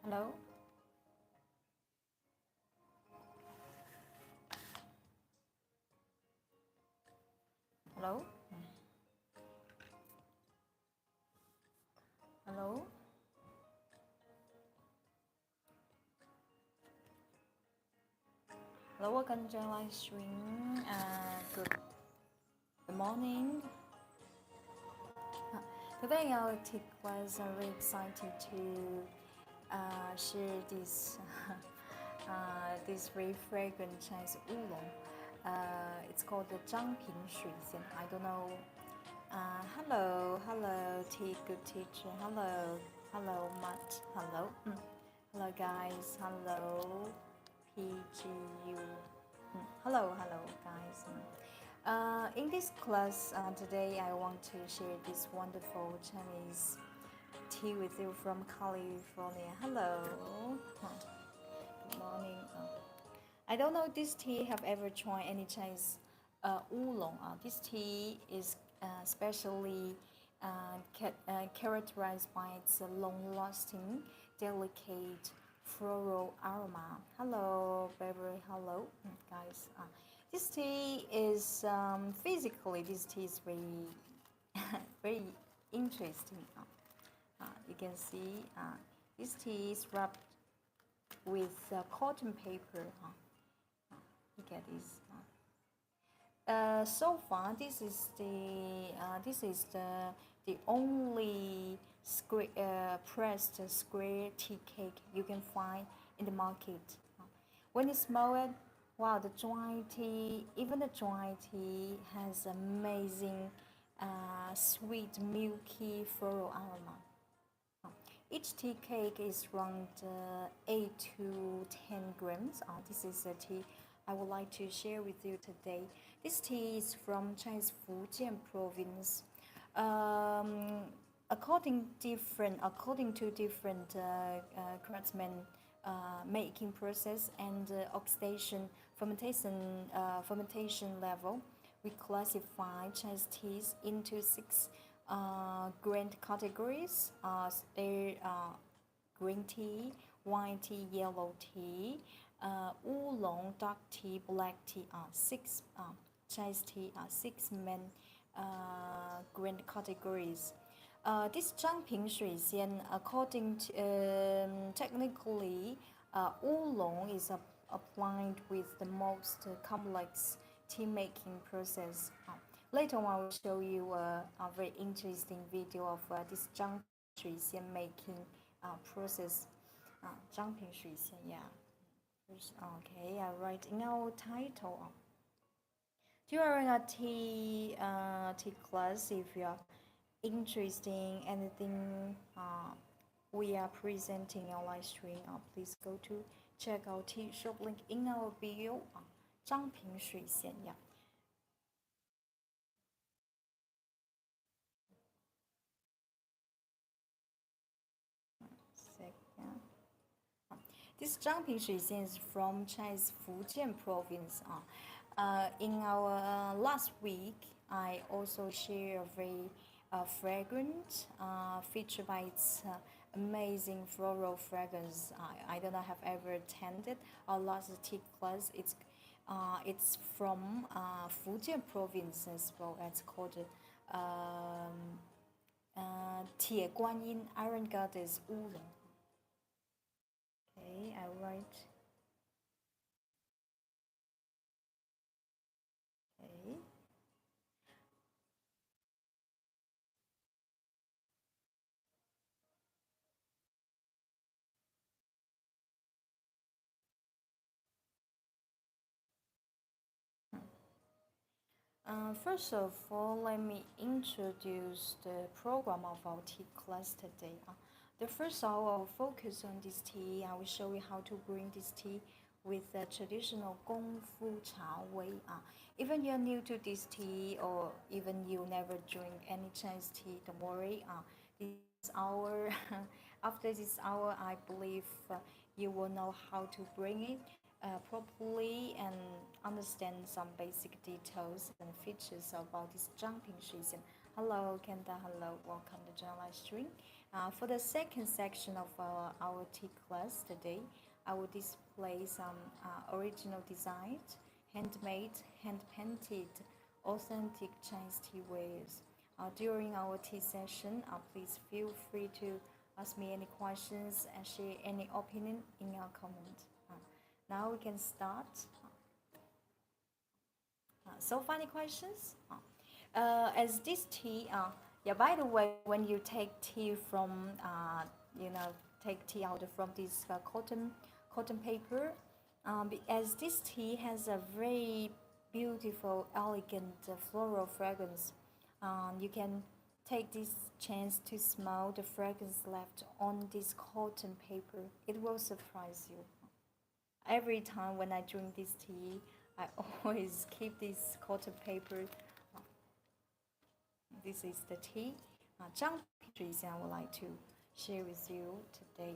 Hello? Hello? Hello? Hello, welcome to live stream. Good morning. Today our tech was very excited to share this this very fragrant Chinese oolong. It's called the Zhangping Shui Hsien. I don't know. Hello, good teacher. Hello, Matt. Hello, guys. Hello, PGU. Hello, guys. In this class today, I want to share this wonderful Chinese tea with you from California. Hello. Good morning. I don't know this tea have ever tried any Chinese oolong. This tea is especially characterized by its long-lasting, delicate floral aroma. Hello, baby. Hello, guys. This tea is physically. This tea is very, very interesting. You can see this tea is wrapped with cotton paper. Look at this. So far, this is the only pressed square tea cake you can find in the market. When you smell it, wow, the dry tea, even the dry tea has amazing sweet, milky floral aroma. Each tea cake is around 8 to 10 grams. This is a tea I would like to share with you today. This tea is from Chinese Fujian Province. According to different craftsmen making process and oxidation fermentation level, we classify Chinese teas into 6 grand categories. There are green tea, white tea, yellow tea, oolong, dark tea, black tea. 6 Chinese tea are 6 main grand categories. This Zhang Ping Shui Hsien, according to technically, oolong is applied with the most complex tea making process. Later on, I will show you a very interesting video of this Zhang Shui Xian making process. Zhang Ping Shui Xian, yeah. Okay, I write in our title. During a tea class, if you are interested in anything we are presenting on live stream, please go to check our tea shop link in our bio. Zhang Ping Shui Xian, yeah. This Zhangping Shui Hsien is from Chinese Fujian Province. In our last week, I also share a very fragrant featured by its amazing floral fragrance. I don't know have ever attended our last tea class. It's from Fujian Province as well. It's called Tie Guanyin Iron Goddess Oolong. Okay, I write. Okay. First of all, let me introduce the program of our tea class today. The first hour I will focus on this tea. I will show you how to bring this tea with the traditional Gong Fu Cha way. Even you're new to this tea or even you never drink any Chinese tea, don't worry. This hour, after this hour, I believe you will know how to bring it properly and understand some basic details and features about this Zhangping Shui Hsien. Hello, Kenda. Hello, welcome to John live stream. For the second section of our tea class today, I will display some original designs, handmade, hand-painted, authentic Chinese tea wares. During our tea session, please feel free to ask me any questions and share any opinion in your comment. Now we can start. So funny questions? As this tea, yeah, by the way, when you take tea from, take tea out from this cotton paper, as this tea has a very beautiful, elegant floral fragrance, you can take this chance to smell the fragrance left on this cotton paper. It will surprise you. Every time when I drink this tea, I always keep this cotton paper. This is the tea. Zhangping Shui Hsien I would like to share with you today.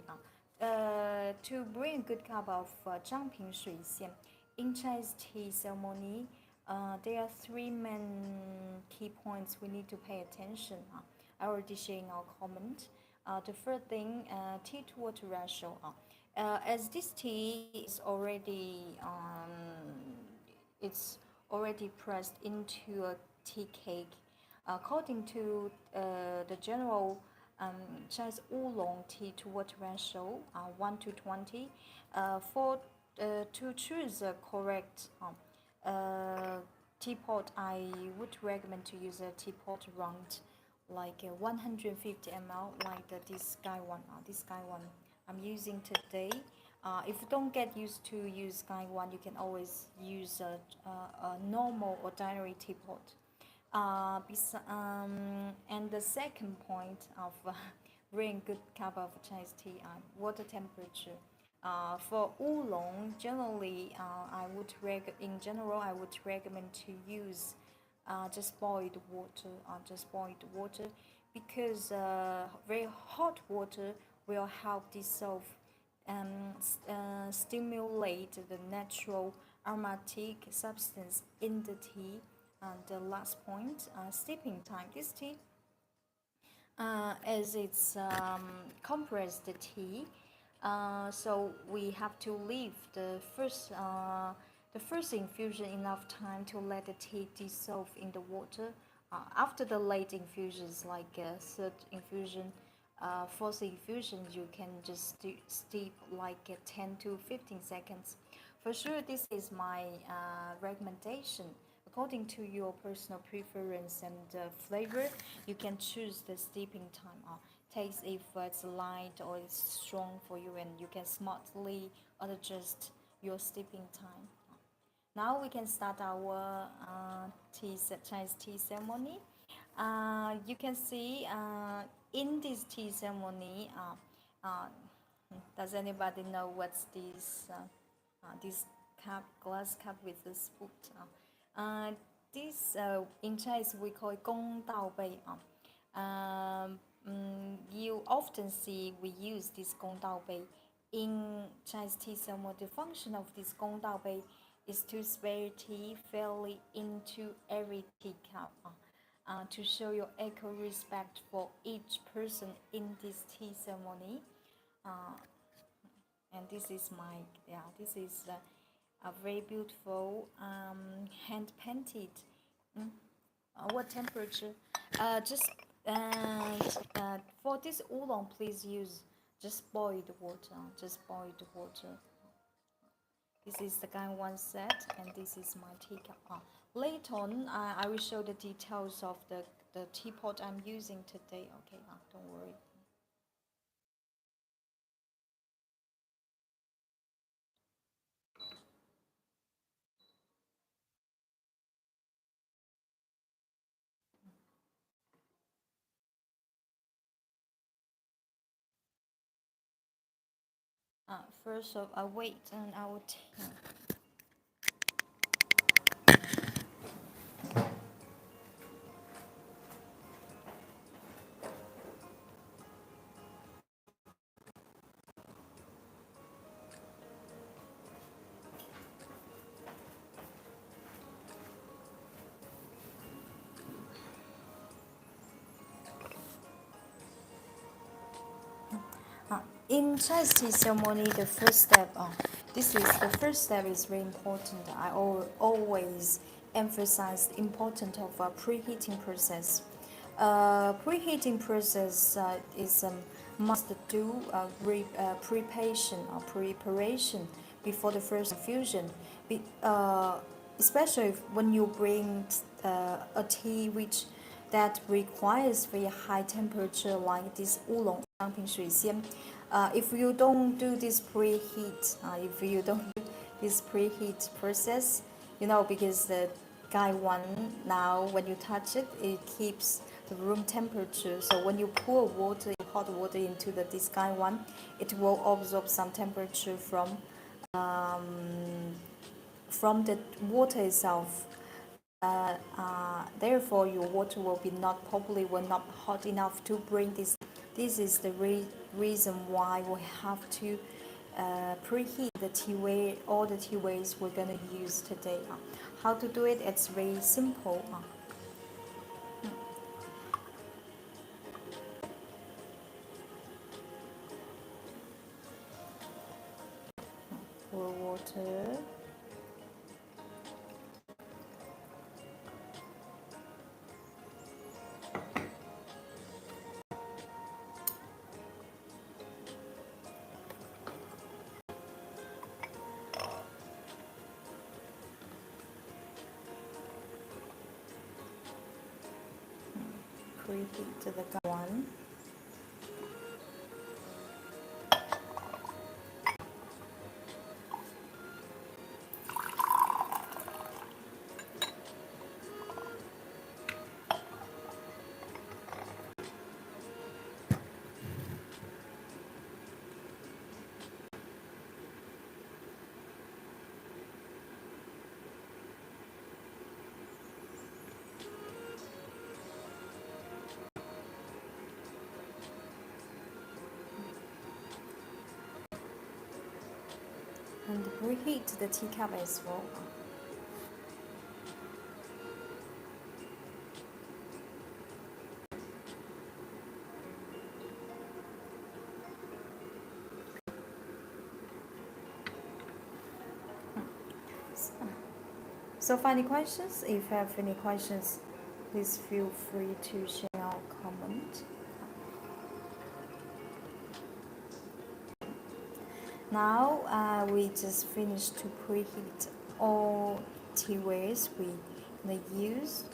To bring a good cup of Zhangping Shui Hsien in Chinese tea ceremony, there are three main key points we need to pay attention. I already shared in our comment. The first thing, tea to water ratio. As this tea is it's already pressed into a tea cake. According to the general Chinese Oolong tea to water ratio, 1 to 20, to choose a correct teapot, I would recommend to use a teapot around like 150 ml, like this guy one. This guy one I'm using today. If you don't get used to use guy one, you can always use a normal ordinary teapot. And the second point of bring good cup of Chinese tea, water temperature. For oolong, generally, I would recommend to use just boiled water, because very hot water will help dissolve and stimulate the natural aromatic substance in the tea. And the last point, steeping time. This tea, as it's compressed tea, so we have to leave the first infusion enough time to let the tea dissolve in the water. After the late infusions, like third infusion, fourth infusion, you can just steep like 10 to 15 seconds. For sure, this is my recommendation. According to your personal preference and flavor, you can choose the steeping time. Taste if it's light or it's strong for you, and you can smartly adjust your steeping time. Now we can start our Chinese tea ceremony. You can see in this tea ceremony, does anybody know what's this glass cup with the spoon? This in Chinese we call it gong dao bei. You often see we use this gong dao bei in Chinese tea ceremony. The function of this gong dao bei is to spare tea fairly into every teacup, to show your equal respect for each person in this tea ceremony. And this is this is a very beautiful hand painted. What temperature? For this oolong, please use just boiled water. This is the kind one set, and this is my teacup. Later on, I will show the details of the teapot I'm using today. Okay, don't worry. First of all, wait, and I will. In Chinese tea ceremony, the first step, the first step is very important. I always emphasize the importance of a preheating process. Preheating process is must do preparation before the first infusion. Especially when you bring a tea which that requires very high temperature like this Oolong, Zhangping Shui Hsien. If you don't do this preheat, if you don't do this preheat process, because the guy one now when you touch it, it keeps the room temperature. So when you pour hot water into this guy one, it will absorb some temperature from the water itself. Therefore, your water will not hot enough to bring this. This is the reason why we have to preheat the teaware, all the teawares we're gonna use today. How to do it? It's very simple. Pour water. Preheat to the one. And preheat the teacup as well. So, any questions? If you have any questions, please feel free to share or comment. Now we just finished to preheat all teawares we gonna use.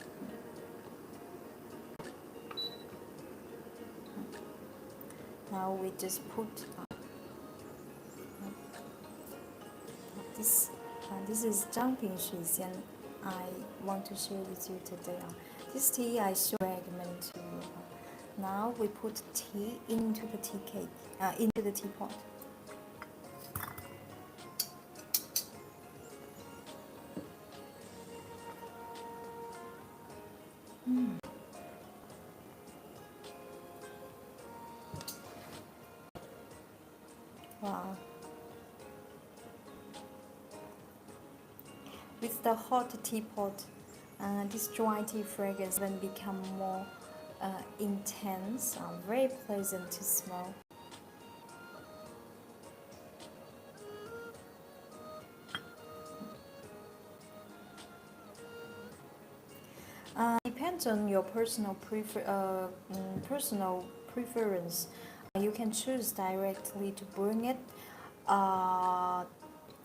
Now we just put this. This is Zhangping Shui Hsien. I want to share with you today. This tea I should recommend to you. Now we put tea into the tea cake, into the teapot. Wow. With the hot teapot, this dry tea fragrance then become more intense, very pleasant to smell. Depends on your personal preference. You can choose directly to bring it.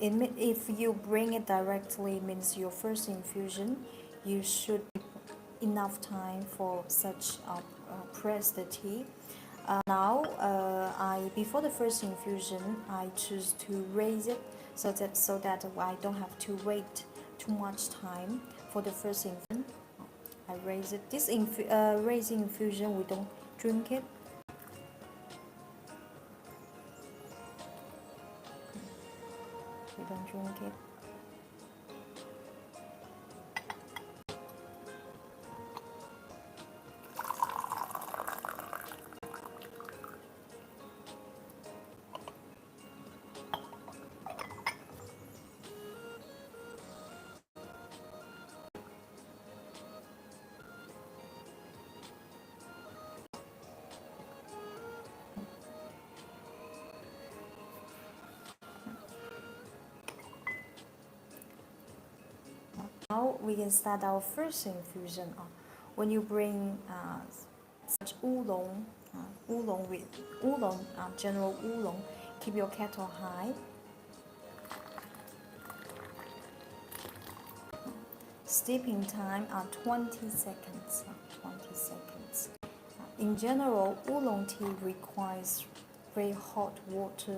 If you bring it directly, means your first infusion, you should enough time for such press the tea. Now, before the first infusion, I choose to raise it so that I don't have to wait too much time for the first infusion. I raise it. This raising infusion, we don't drink it. We don't drink it. Now we can start our first infusion. When you bring such oolong, general oolong, keep your kettle high. Steeping time 20 seconds. 20 seconds. In general, oolong tea requires very hot water.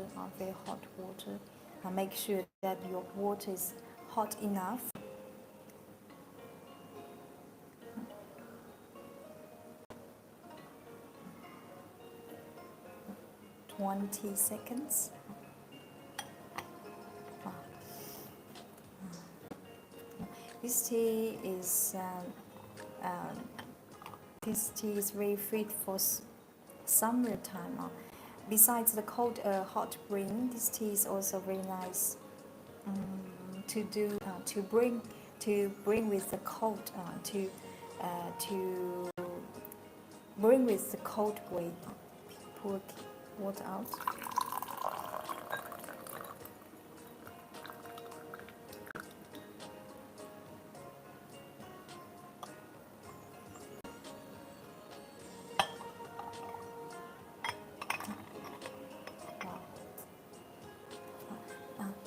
Make sure that your water is hot enough. 20 seconds. This tea is very fit for summertime. Besides the cold hot brewing, this tea is also very nice to bring with the cold bring with the cold way. Pour water out.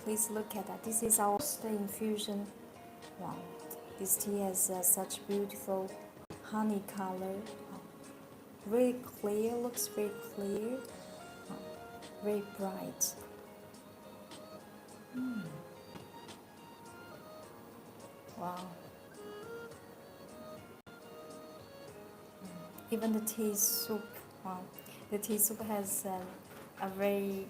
Please look at that. This is our infusion. Wow, this tea has such beautiful honey color. Very clear, looks very clear. Very bright. Wow. Even the tea soup. Wow. The tea soup has a very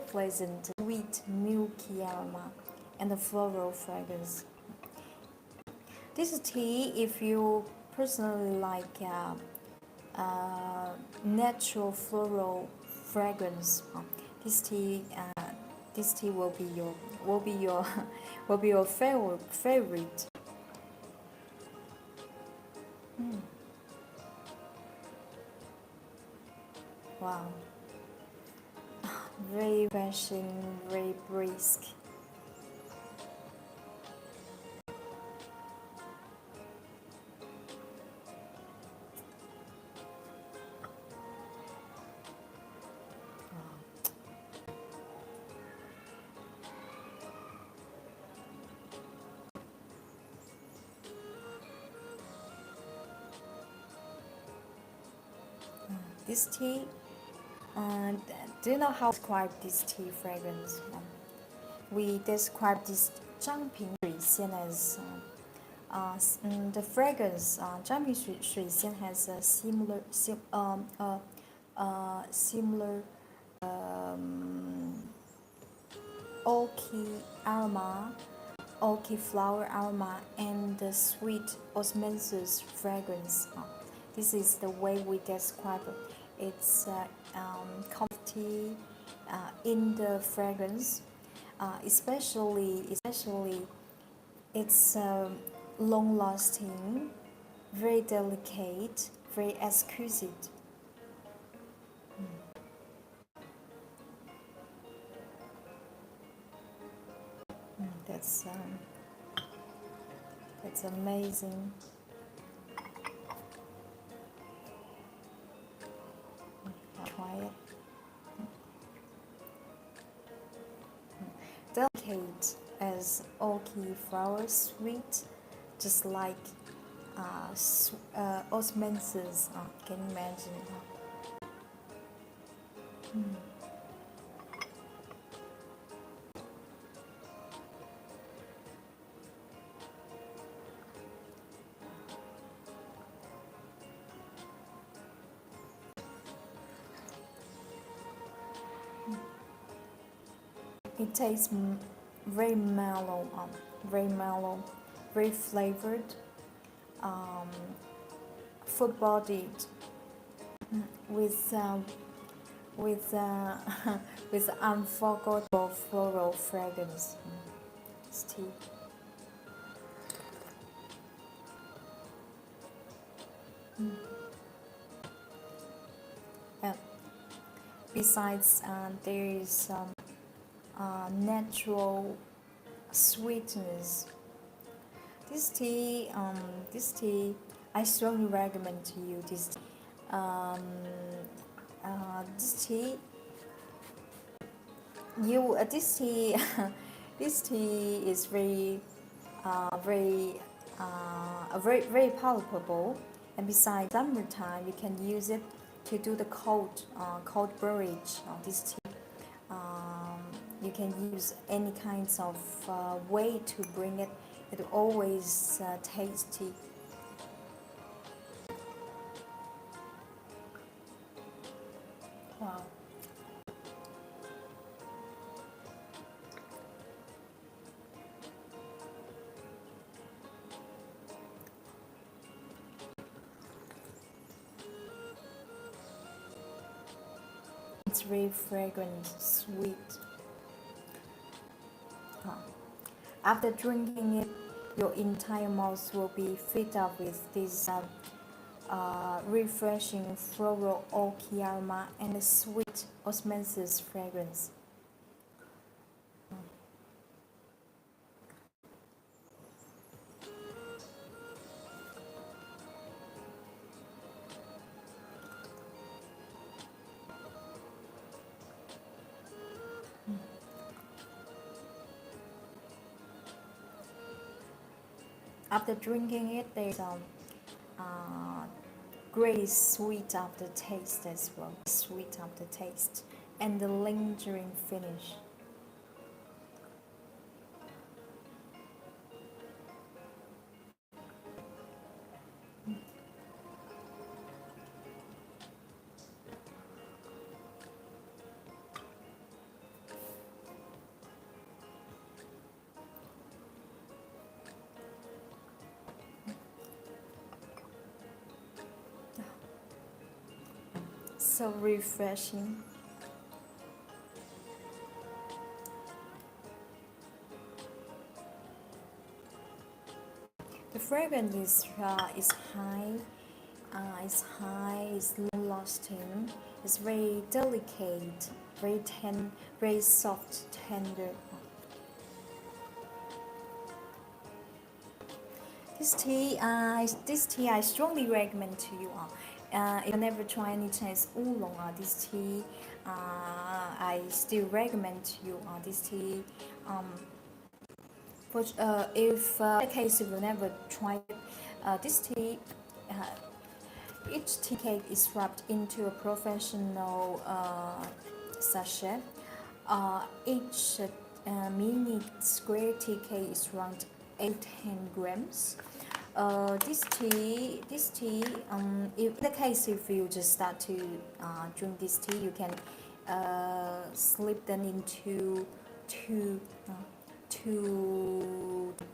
pleasant, sweet, milky aroma and a floral fragrance. This tea, if you personally like natural floral fragrance, this tea will be your favorite. Wow. Very refreshing, very brisk. This tea, do you know how to describe this tea fragrance? We describe this Zhangping Shui Hsien as the fragrance. Zhangping Shui Hsien has a similar orchid aroma, orchid flower aroma, and the sweet osmanthus fragrance. This is the way we describe it. It's comfy in the fragrance, especially it's long-lasting, very delicate, very exquisite. That's amazing. Try it. Delicate as orchid flower, sweet, just like osmanthus. Can you imagine? It tastes very mellow, very flavored, full-bodied, with with unforgettable floral fragrance. It's tea. Besides, there is natural sweetness. This tea, I strongly recommend to you this tea. This tea, this tea, this tea is very palatable, and besides summertime, you can use it to do the cold beverage. This tea, you can use any kinds of way to bring it. It always tasty. Wow. It's very fragrant, sweet. After drinking it, your entire mouth will be filled up with this refreshing floral orchid aroma and a sweet osmanthus fragrance. After drinking it, there's great sweet aftertaste as well. Sweet aftertaste and the lingering finish. So refreshing. The fragrance is high, it's long-lasting. It's very delicate, very tender, very soft, tender. This tea I strongly recommend to you. If you never try any Chinese oolong, this tea I still recommend to you. This tea, if in the case if you never tried this tea, each tea cake is wrapped into a professional sachet. Each mini square tea cake is around 8-10 grams. This tea, if the case if you just start to drink this tea, you can slip them into two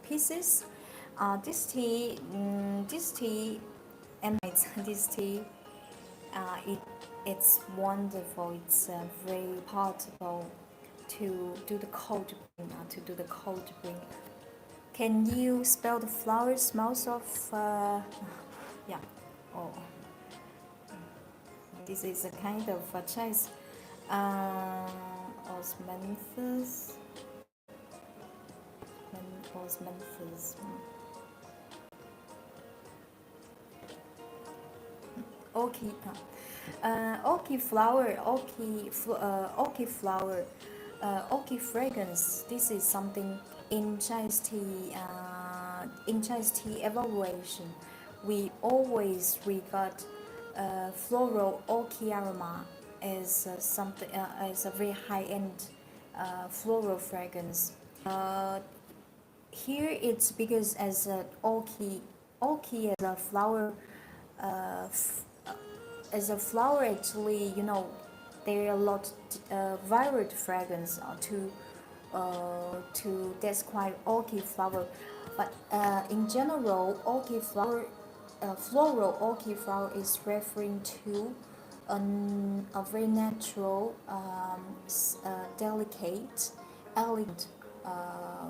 pieces. This tea, and this tea, it's wonderful. It's very palatable to do the cold bring. Can you smell the flower smells of yeah? Oh, this is a kind of Chinese osmanthus. Osmanthus. Orchid fragrance. This is something in Chinese tea. In Chinese tea evaluation, we always regard floral orchid aroma as something as a very high-end floral fragrance. Here it's because as an orchid as a flower. As a flower, actually, there are a lot varied fragrance to describe orchid flower, but in general, floral orchid flower is referring to a very natural, delicate, elegant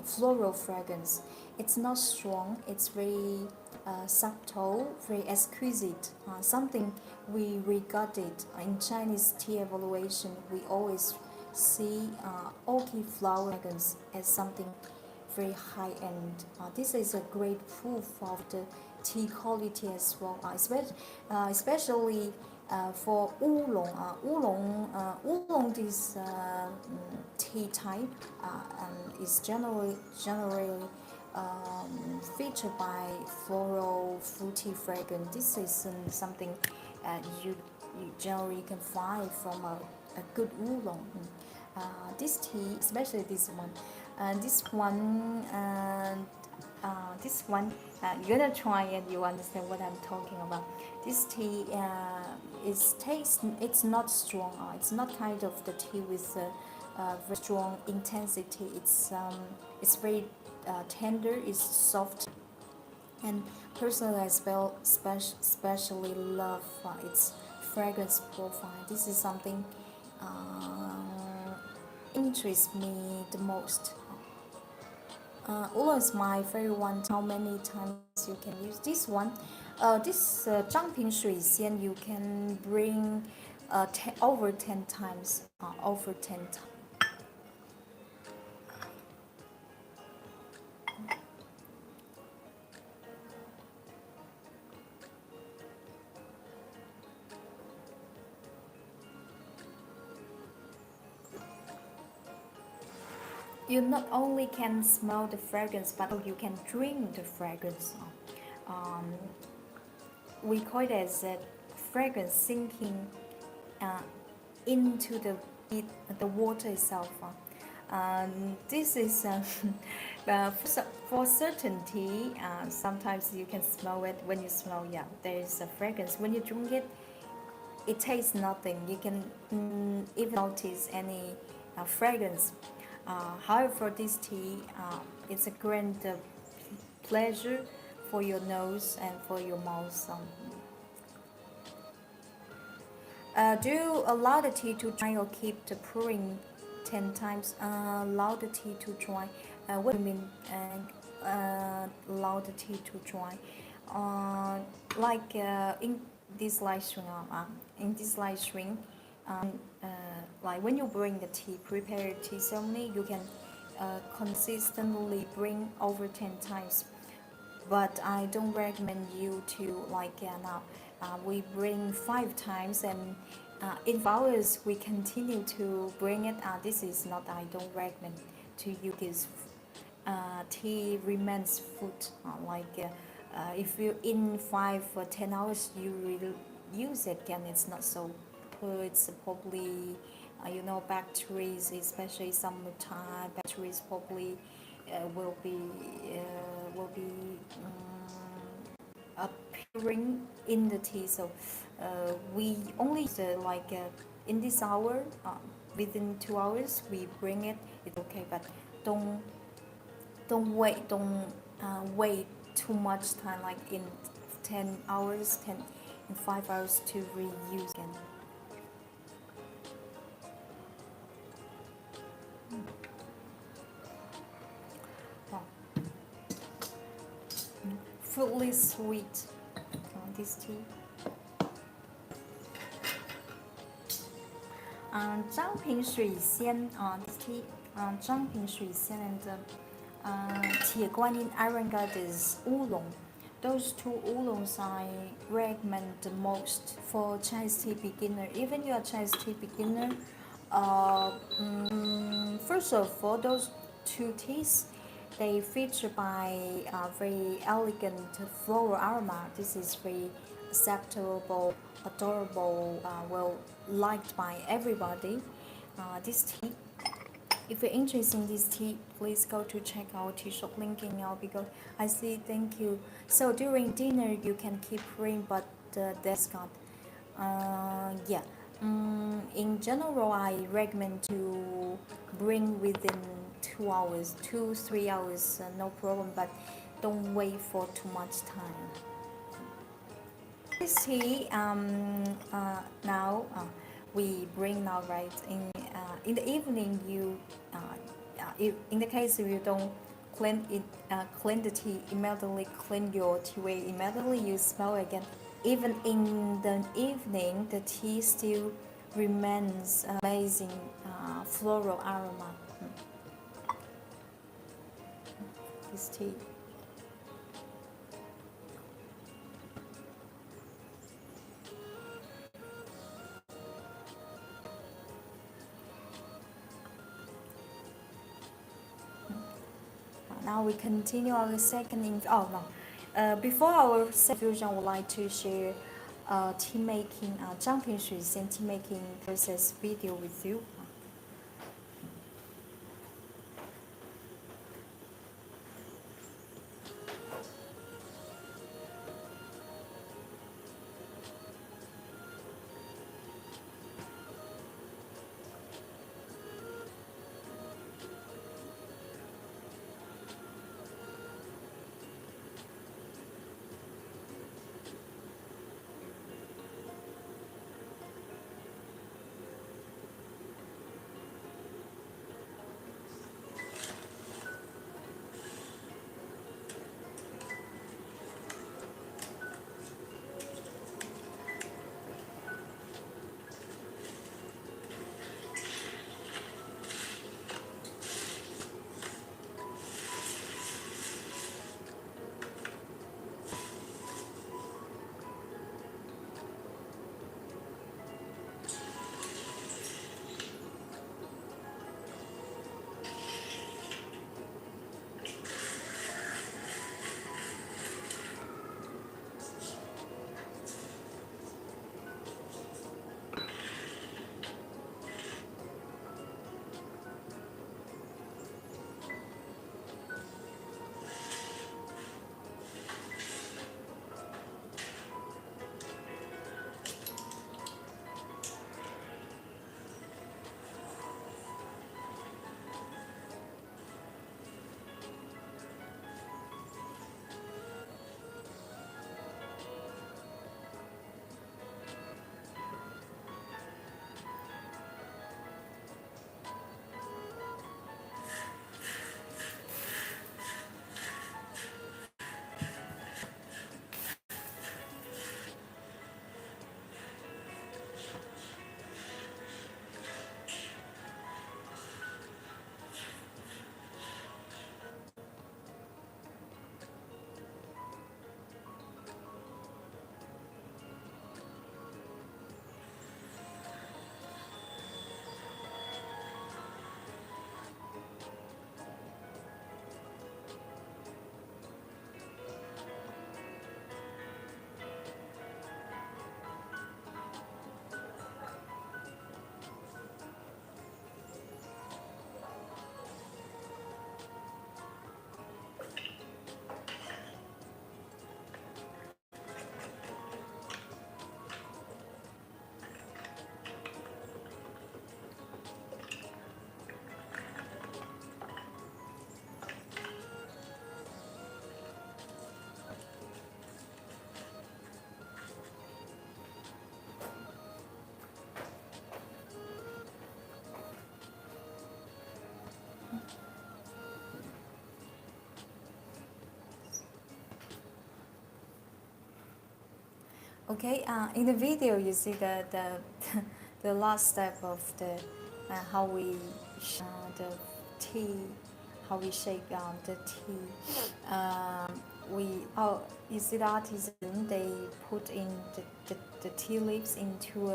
floral fragrance. It's not strong. It's very subtle, very exquisite. Something we regarded in Chinese tea evaluation. We always see orchid flower fragrance as something very high end. This is a great proof of the tea quality as well, especially for oolong. Oolong this tea type is generally featured by floral, fruity fragrance. This is something you generally can find from a good oolong. This tea, especially this one, you're gonna try and you understand what I'm talking about. This tea it's not strong. It's not kind of the tea with very strong intensity. It's very tender. It's soft, and personally as well, especially love its fragrance profile. This is something interests me the most. Oolong is my favorite one. How many times you can use this one? This Zhangping Shui Hsien you can bring over 10 times. Over 10 times. You not only can smell the fragrance, but you can drink the fragrance. We call it as a fragrance sinking into the water itself. This is for certainty. Sometimes you can smell it. When you smell, yeah, there is a fragrance. When you drink it, it tastes nothing. You can even notice any fragrance. However, for this tea, it's a grand pleasure for your nose and for your mouth. Do you allow the tea to dry or keep the brewing 10 times? Allow the tea to dry. What do you mean? Allow the tea to dry. Like in this live stream, like when you bring the tea, prepare tea ceremony, you can consistently bring over 10 times. But I don't recommend you to now. We bring 5 times, and in hours we continue to bring it. This is not. I don't recommend to you because tea remains food. If you in 5 or 10 hours you will use it again, it's not so. It's probably bacteria, especially summertime. Bacteria probably will be appearing in the tea. So we only in this hour, within 2 hours we bring it. It's okay, but don't wait. Don't wait too much time. Like in 10 hours, in 5 hours to reuse again. Fruitly sweet, this tea. Zhang Ping Shui Hsien, this tea. Zhang Ping Shui Hsien and Tie Guanyin Iron Goddess Oolong. Those 2 oolongs I recommend the most for Chinese tea beginner. Even you're a Chinese tea beginner, first of all, those 2 teas, they feature by very elegant floral aroma. This is very acceptable, adorable, well liked by everybody. This tea, if you're interested in this tea, please go to check our tea shop link in our because I see. Thank you. So during dinner you can keep pouring, but that's not. Yeah. In general, I recommend to bring within 2 hours, 2-3 hours, no problem. But don't wait for too much time. This tea now we bring now, right? In the evening, you in the case if you don't clean the tea immediately, clean your teaware immediately, you smell again. Even in the evening, the tea still remains amazing floral aroma. this tea. Now we continue our second before our second infusion, I would like to share tea making, Zhangping Shui Hsien tea making process video with you. Okay, in the video you see the last step of the how we the tea, how we shake the tea. You see the artisan, they put in the tea leaves into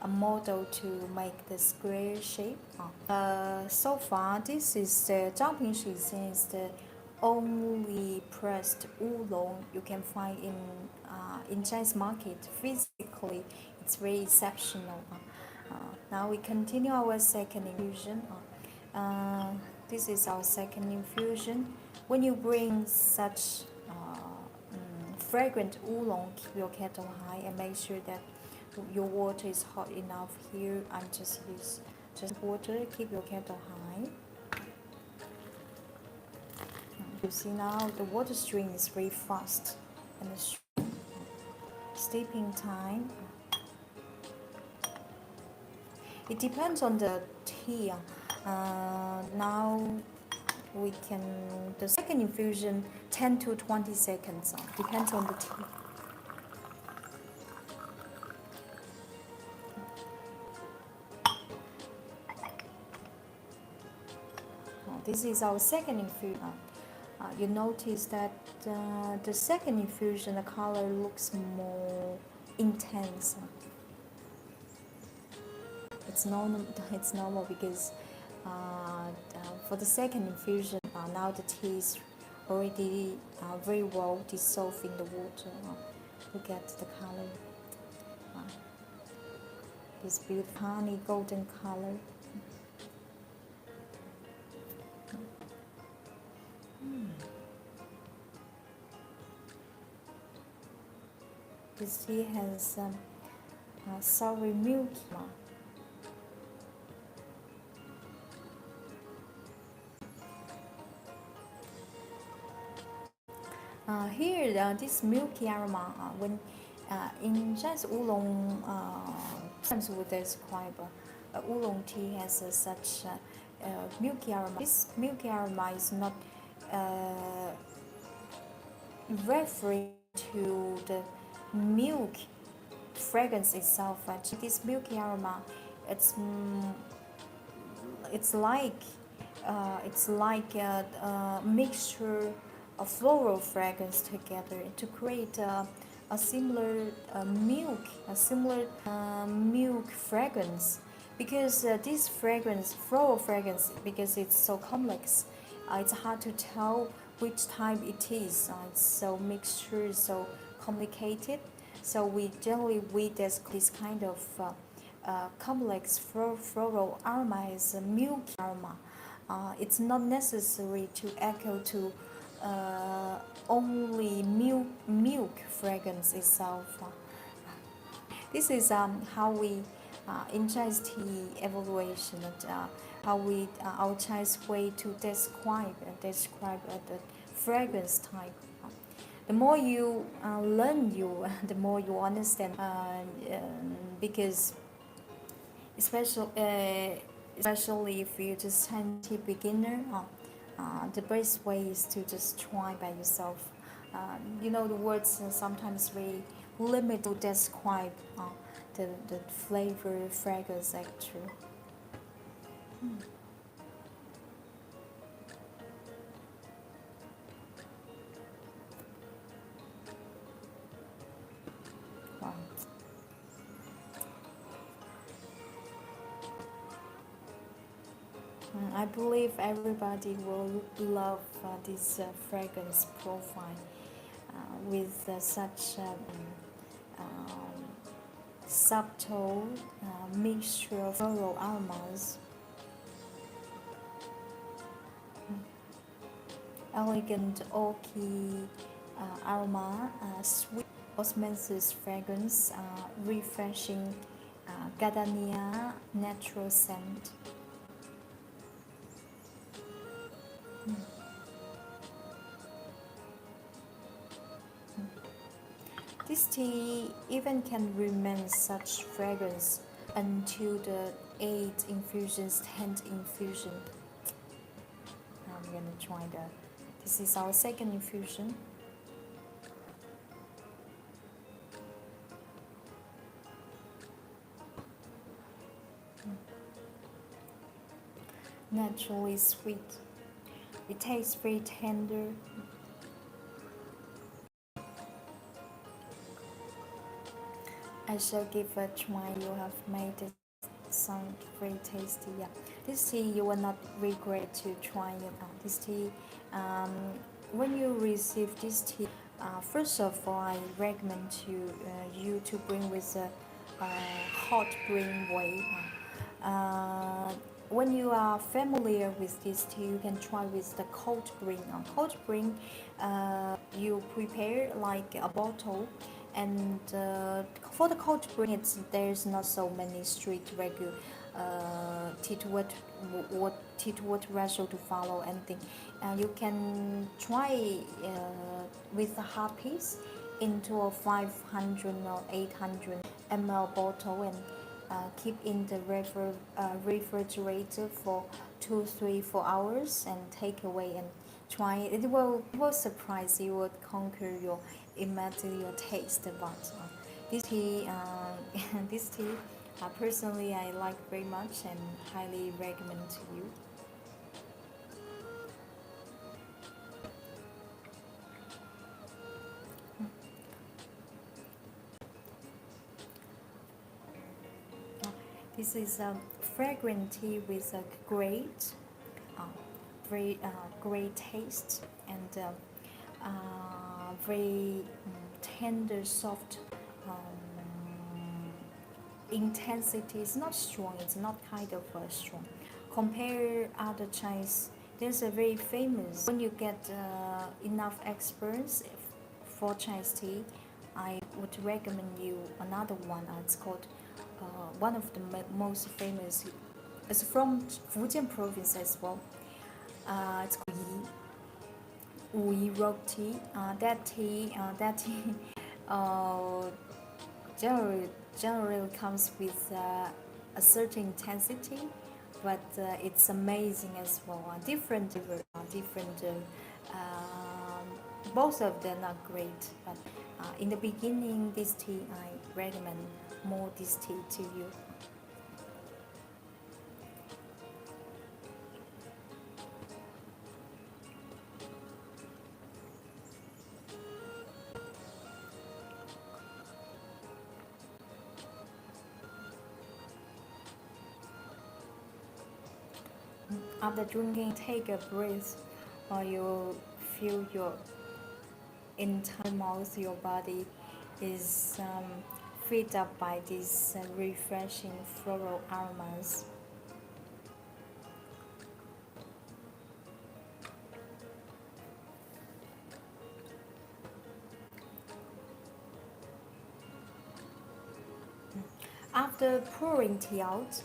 a model to make the square shape. So far, this is the Zhangping Shui Hsien is the only pressed oolong you can find in Chinese market. Physically, it's very exceptional. Now we continue our second infusion. This is our second infusion. When you bring such fragrant oolong, keep your kettle high and make sure that your water is hot enough. Here I'm just use just water. Keep your kettle high. You see now the water stream is very fast and the steeping time. It depends on the tea. Now we can the second infusion 10 to 20 seconds. Depends on the tea. This is our second infusion. You notice that the second infusion, the color looks more intense. It's normal. It's normal because for the second infusion, now the tea is already very well dissolved in the water. Look at the color. This beautiful honey golden color. This tea has sour milk. Here, this milky aroma, when in Chinese oolong, sometimes we describe oolong tea has such milky aroma. This milky aroma is not referring to the milk fragrance itself. This milky aroma, it's like a mixture of floral fragrance together to create a similar milk fragrance. Because this fragrance, floral fragrance, because it's so complex, it's hard to tell which type it is. It's so mixture, so complicated. So we generally this kind of complex floral aroma is a milky aroma. It's not necessary to echo to only milk fragrance itself. This is how we in Chinese tea evaluation, how we our Chinese way to describe the fragrance type. The more you learn, the more you understand. Because especially if you're just Chinese beginner, the best way is to just try by yourself. The words sometimes very limit to describe the flavor, fragrance actually. Wow. I believe everybody will love this fragrance profile with such subtle mixture of floral aromas, elegant orchid aroma, sweet osmanthus fragrance, refreshing gardenia natural scent. This tea even can remain such fragrance until the 8th infusions, 10th infusion. I'm gonna try that. This is our second infusion. Naturally sweet. It tastes very tender. I shall give a try. You have made it sound very tasty. Yeah, this tea you will not regret to try it. This tea, when you receive this tea, first of all, I recommend you to bring with a hot brewing way. When you are familiar with this tea, you can try with the cold brewing. Cold brewing, you prepare like a bottle, and for the cold brewing, there's not so many strict regular tea to water ratio to follow anything. You can try with a hot piece into a 500 or 800 ml bottle and keep in the refrigerator for 2, 3, 4 hours and take away and try it. It will surprise you, will conquer your immediately your taste buds. This tea, personally I like very much and highly recommend to you. This is a fragrant tea with a great, very great taste and very tender, soft intensity. It's not strong. It's not kind of strong. Compare other Chinese. There's a very famous. When you get enough experience for Chinese tea, I would recommend you another one. It's called one of the most famous. It's from Fujian Province as well. It's called Wu rock tea. That tea generally comes with a certain intensity, but it's amazing as well. Different. Both of them are great, but in the beginning, this tea I recommend more this tea to you. After drinking, take a breath while you feel your entire mouth, your body is filled up by these refreshing floral aromas. After pouring tea out,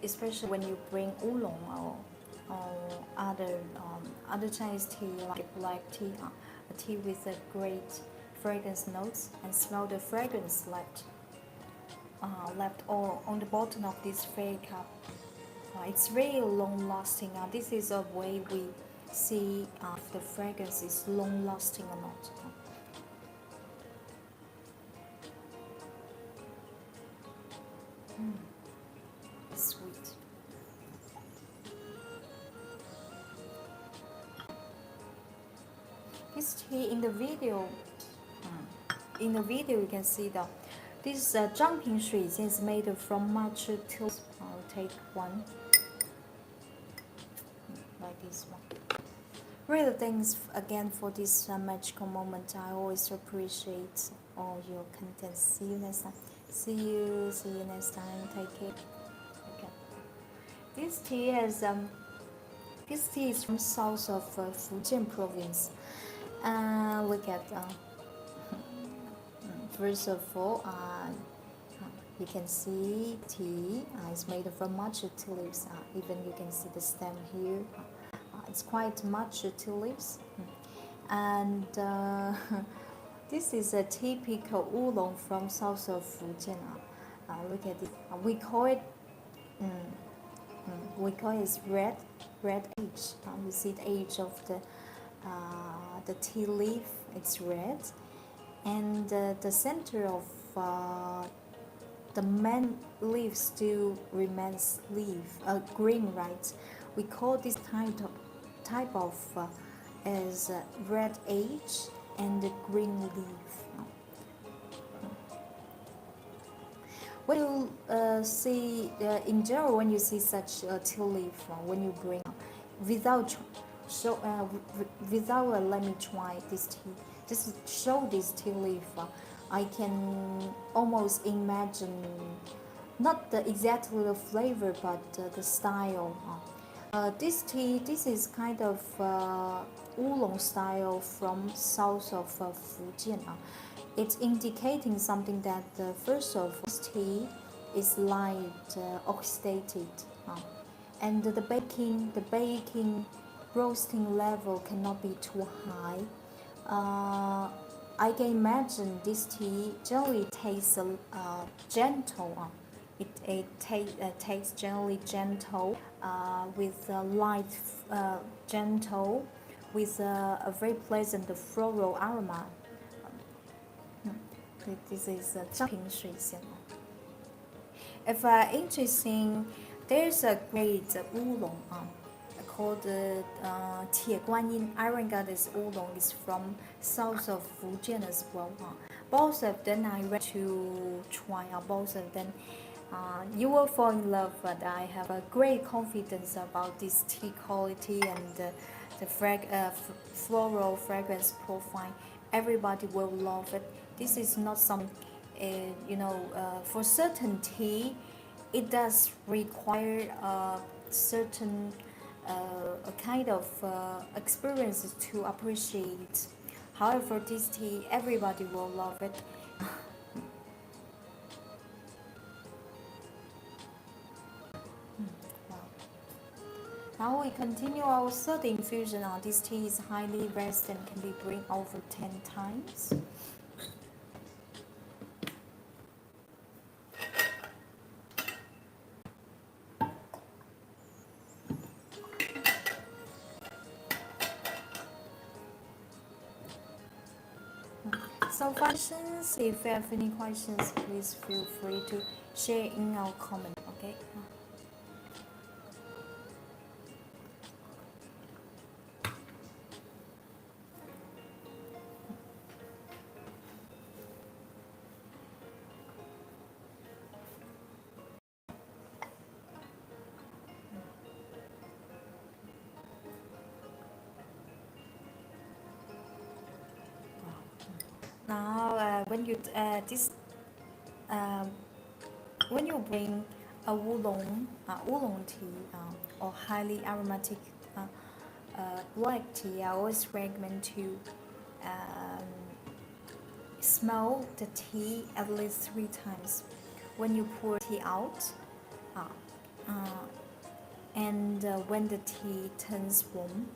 especially when you bring oolong or other Chinese tea like black tea, a tea with a great fragrance notes, and smell the fragrance left all on the bottom of this fairy cup. It's very long lasting. This is a way we see if the fragrance is long lasting or not. Sweet. This tea in the video, you can see that this Zhangping Shui Hsien is made from matcha tea. I'll take one, like this one. Really, thanks again for this magical moment. I always appreciate all your content. See you next time. See you next time. Take care. Okay. This tea is from south of Fujian Province. Look at first of all, you can see tea is made from matcha tea leaves. Even you can see the stem here. It's quite matcha tea leaves, and this is a typical oolong from south of Fujian. Look at it. We call it red age. You see the age of the tea leaf. It's red, and the center of the main leaf still remains green, right? We call this type of as red age and the green leaf. When you see, in general, when you see such a tea leaf, when you bring without let me try this tea. Just show this tea leaf. I can almost imagine not exactly the flavor, but the style. This tea, this is kind of oolong style from south of Fujian. It's indicating something that first of all, this tea is light oxidated, and the baking roasting level cannot be too high. I can imagine this tea generally tastes gentle. It tastes generally gentle, with light, gentle, with a very pleasant floral aroma. This is Zhangping Shui Hsien. If interesting, there's a great oolong called Tie Guanyin Iron Goddess Oolong. Is from south of Fujian as well. both of them I ready to try out both of them. You will fall in love, but I have a great confidence about this tea quality and the floral fragrance profile. Everybody will love it. This is not some, for certain tea, it does require a certain a kind of experience to appreciate. However, this tea, everybody will love it. Now we continue our third infusion. This tea is highly resistant and can be brewed over 10 times. So questions, if you have any questions, please feel free to share in our comment, okay? Now, when you bring a oolong tea or highly aromatic black tea, I always recommend to smell the tea at least 3 times when you pour tea out, and when the tea turns warm.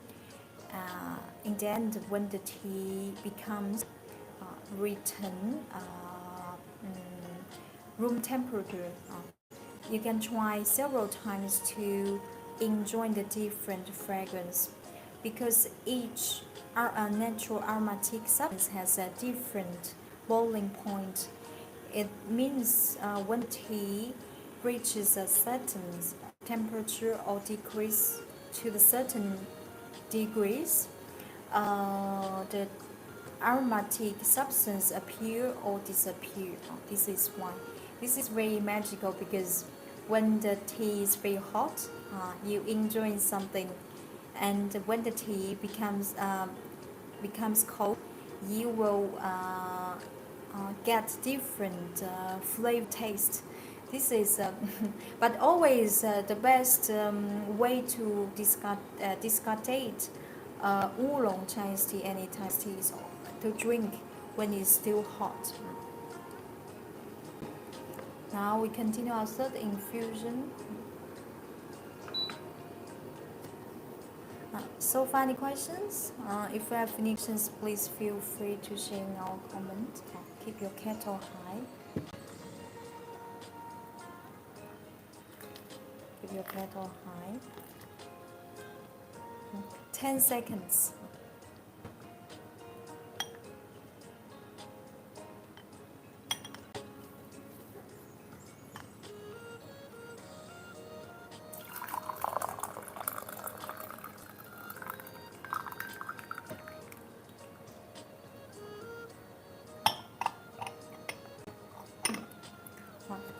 In the end, when the tea becomes return room temperature, you can try several times to enjoy the different fragrance, because each natural aromatic substance has a different boiling point. It means when tea reaches a certain temperature or decrease to the certain degrees, the aromatic substance appear or disappear. This is why. This is very magical, because when the tea is very hot, you enjoy something, and when the tea becomes cold, you will get different flavor taste. This is, but always the best way to discardate oolong Chinese tea, any Chinese tea, is to drink when it's still hot. Now we continue our third infusion. So far, any questions? If you have any questions, please feel free to share in our comment. Keep your kettle high. Keep your kettle high. 10 seconds.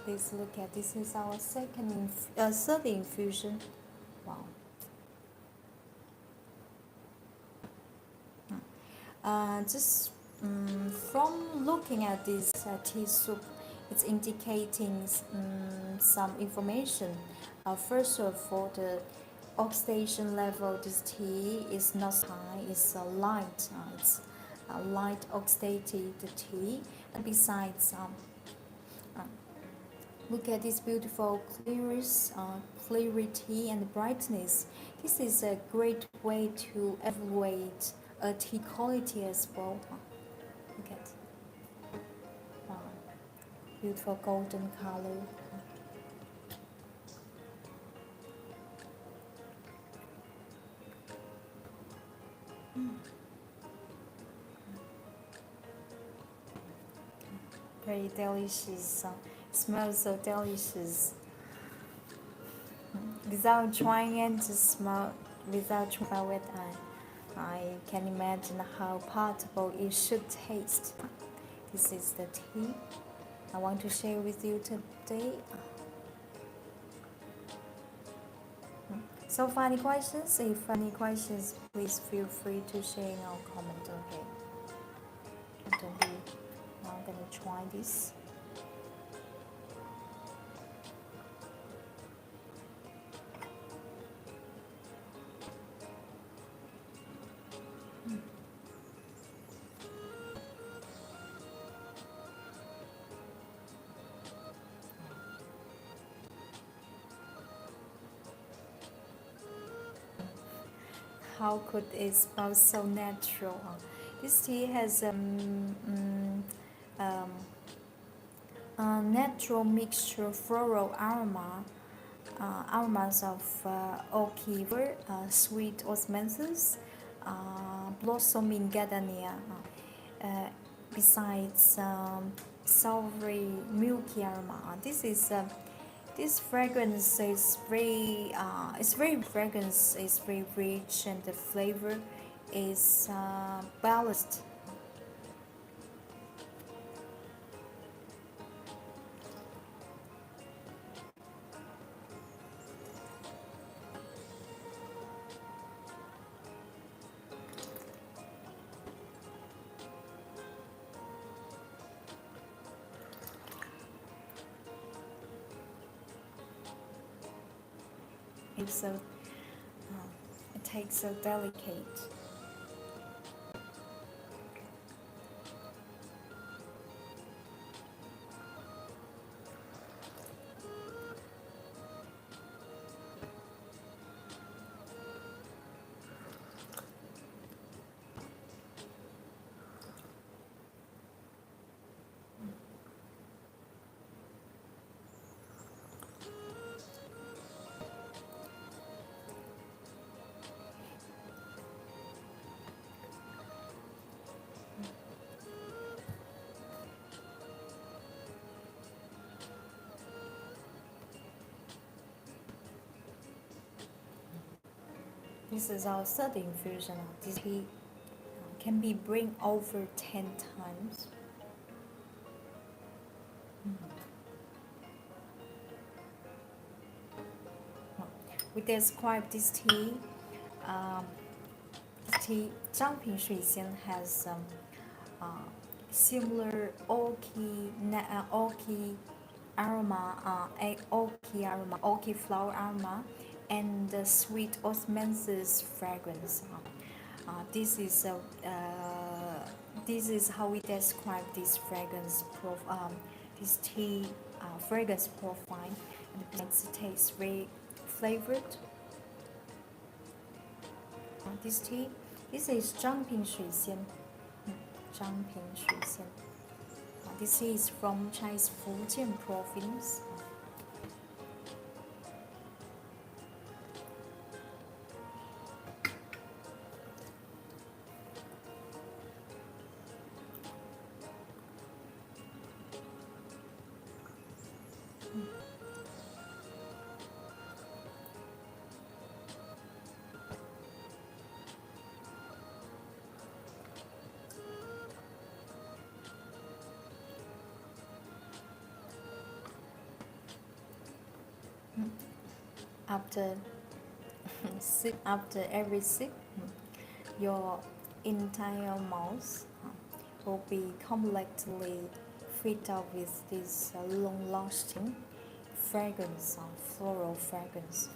Please look at this. Is our third infusion. Wow. Just from looking at this tea soup, it's indicating some information. First of all, the oxidation level of this tea is not high. It's light. It's light oxidated tea. And besides, look at this beautiful clarity and brightness. This is a great way to evaluate a tea quality as well. Look at beautiful golden color. Very delicious. Smells so delicious. Without trying it, just smell. Without trying it, I can imagine how palatable it should taste. This is the tea I want to share with you today. So for any questions, if any questions, please feel free to share in our comment, okay? Now I'm gonna try this. How could it smell so natural? This tea has a natural mixture of floral aromas of orchid, sweet osmanthus, blossoming gardenia. Besides savory milky aroma, this fragrance is very fragrance is very rich, and the flavor is balanced. It tastes so delicate. This is our third infusion. This tea can be brewed over 10 times. We describe this tea. Zhangping Shui Hsien has similar orchid aroma, orchid flower aroma, and the sweet osmanthus fragrance. This is how we describe this fragrance this tea fragrance profile, and it makes it taste very flavored. This is Zhangping Shui Hsien. Zhangping Shui Hsien. This is from Chinese Fujian Province. After every sip, your entire mouth will be completely filled up with this long-lasting fragrance, floral fragrance.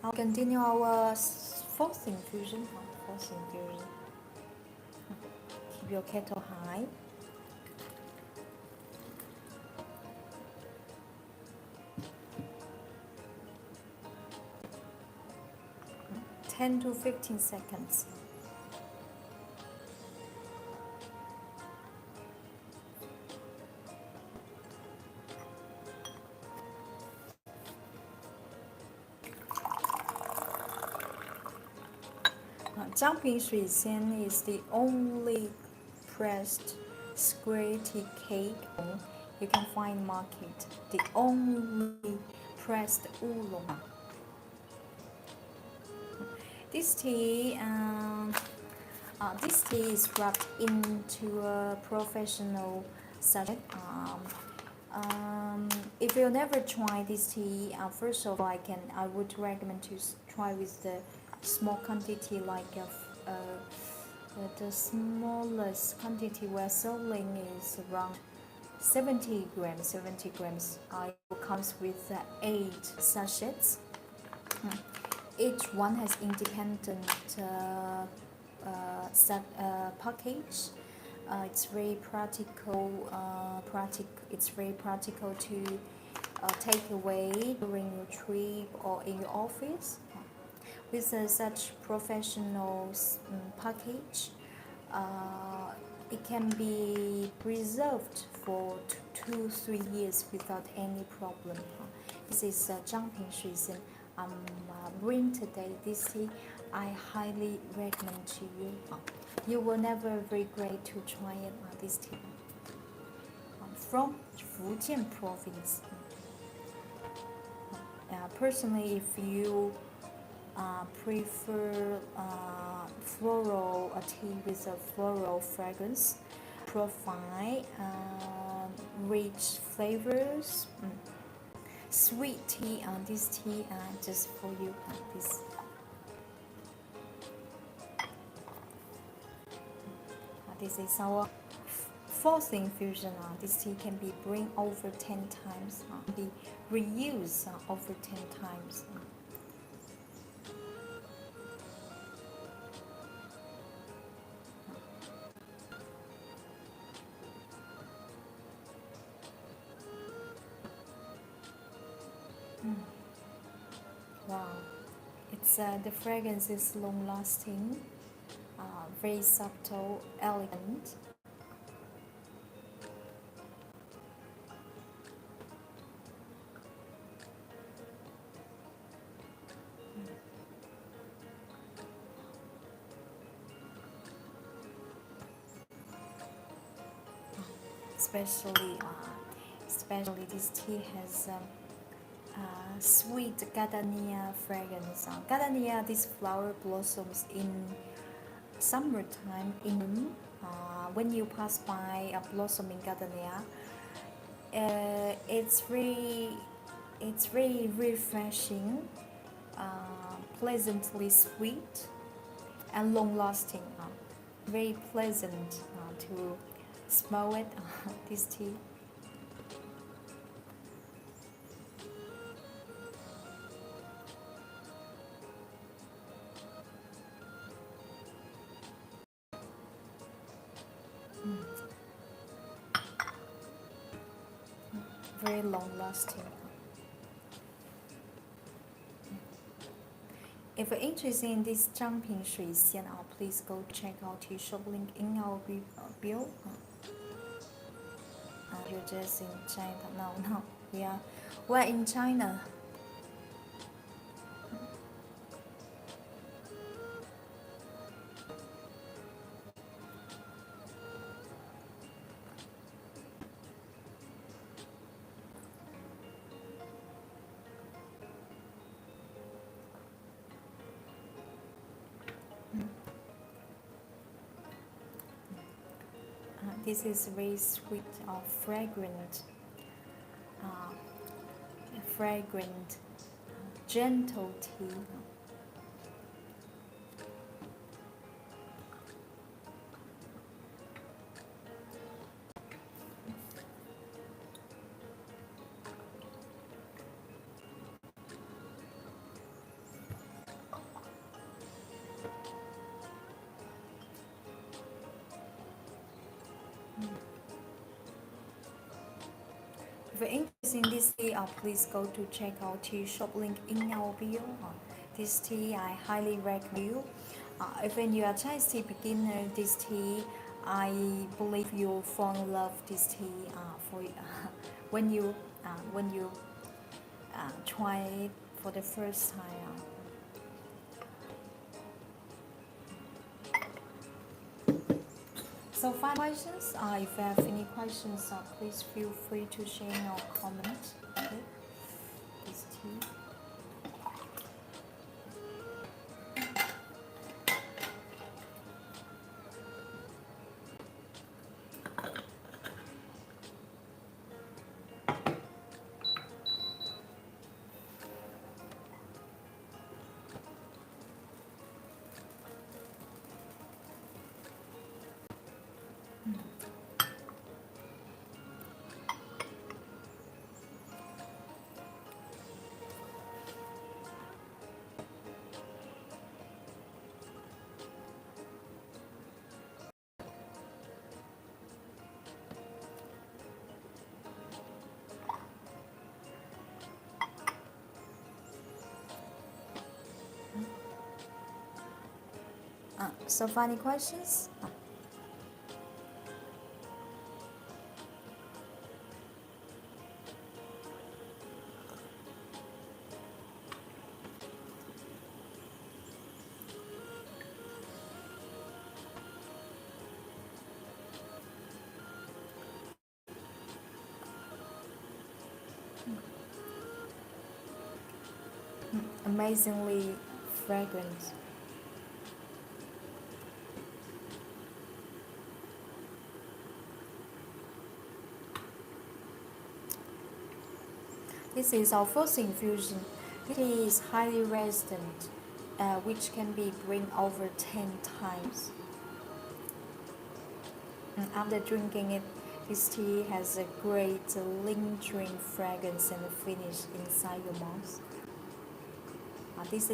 I'll continue our fourth infusion. Keep your kettle high. 10 to 15 seconds. Zhangping Shui Hsien is the only pressed square tea cake you can find market. The only pressed oolong. This tea This tea is wrapped into a professional sachet. If you never try this tea, first of all, I would recommend to try with the small quantity, like the smallest quantity we're selling is around 70 grams. 70 grams. It comes with 8 sachets. Each one has independent package. It's very practical. It's very practical to take away during your trip or in your office. With such professional package, it can be preserved for 2-3 years without any problem. This is Zhangping Shui Hsien. I'm brewing today this tea. I highly recommend to you. You will never regret to try it. This tea from Fujian Province. Personally, if you prefer floral tea with a floral fragrance profile, rich flavors, sweet tea, this tea just for you. This is our fourth infusion. This tea can be brewed over 10 times, be reused over 10 times. Wow, it's the fragrance is long-lasting, very subtle, elegant. Especially this tea has sweet gardenia fragrance. Gardenia, this flower blossoms in summertime in bloom. When you pass by a blossoming gardenia, it's very refreshing, pleasantly sweet, and long-lasting. Very pleasant to smell it. This tea. Very long-lasting. If you're interested in this Zhangping Shui Hsien, please go check out the shop link in our bio. You're just in China. No, we're in China. This is very sweet, fragrant, gentle tea. If you're interested in this tea, please go to check out the shop link in our bio. This tea I highly recommend you. Even you are Chinese tea beginner, this tea I believe you'll fall in love this tea when you try it for the first time. So final questions. If you have any questions, please feel free to share in our comments. Okay, this tea. So funny questions? Amazingly fragrant. This is our first infusion. This is highly resistant, which can be brewed over 10 times. And after drinking it, this tea has a great lingering fragrance and finish inside your mouth. This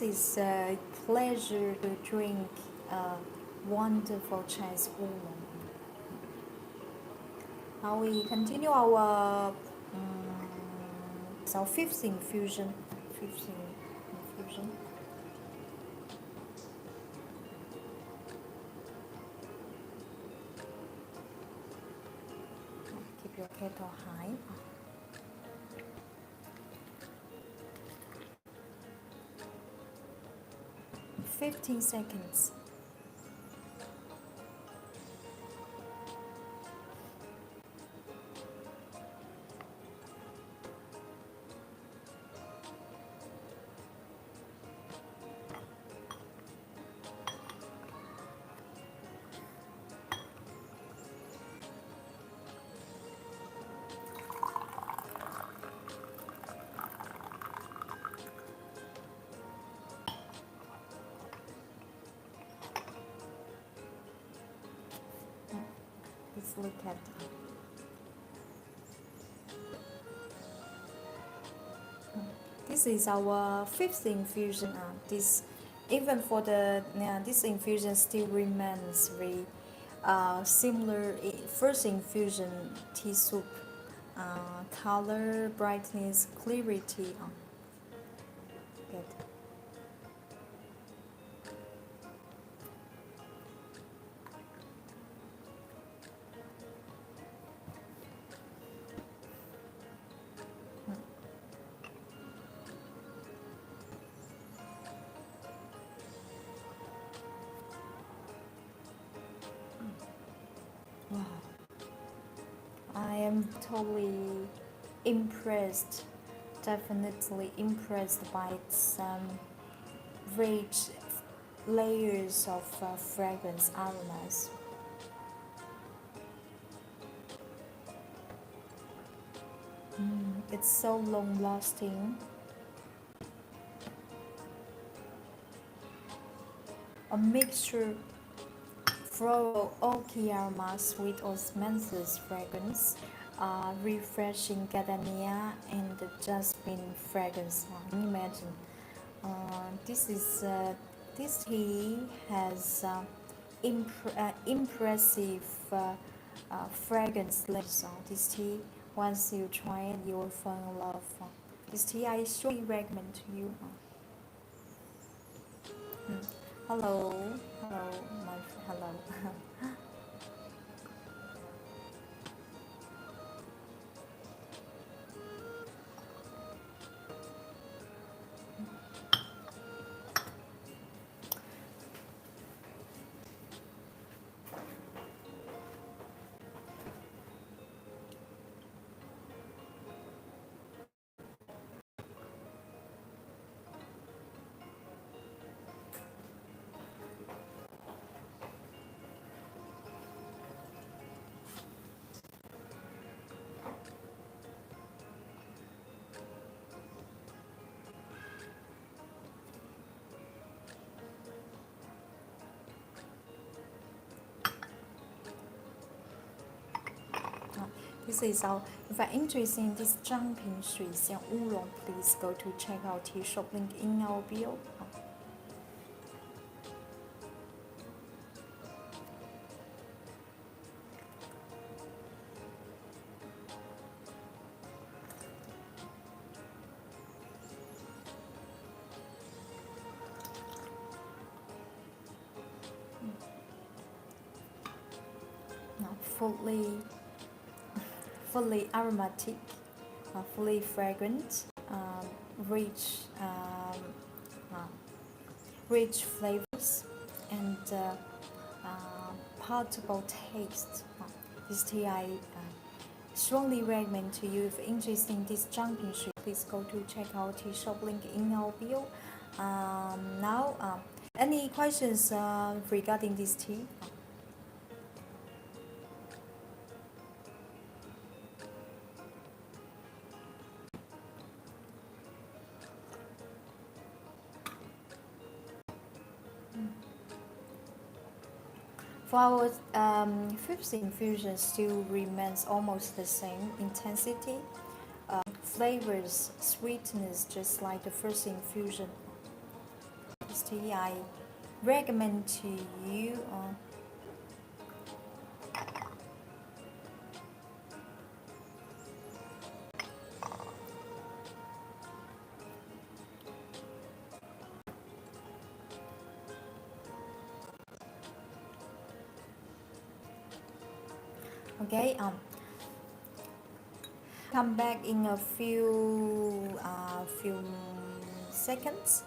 is a pleasure to drink wonderful Chinese oolong. Now we continue our fifth infusion. Fifth infusion. Keep your kettle high. 15 seconds. Let's look at this is our fifth infusion. Even for this infusion still remains very similar first infusion tea soup. Color, brightness, clarity. Good. Wow. I am totally impressed, definitely impressed by its rich layers of fragrance aromas. It's so long lasting. A mixture floral oaky aroma, sweet osmanthus fragrance, refreshing gardenia, and jasmine fragrance. Can you imagine? This tea has impressive fragrance layers. This tea, once you try it, you will fall in love. This tea I strongly recommend to you. Hello, hello, hello. This is our, if you're interested in this Zhangping Shui Hsien Oolong, please go to check out tea shop link in our bio. fully, fully aromatic, fully fragrant, rich, uh, rich flavors, and palatable taste. This tea I strongly recommend to you. If interested in this Zhangping Shui, please go to check our tea shop link in our bio. Now, any questions regarding this tea? For our fifth infusion still remains almost the same intensity, flavors, sweetness, just like the first infusion. This tea I recommend to you. Okay. Come back in a few seconds.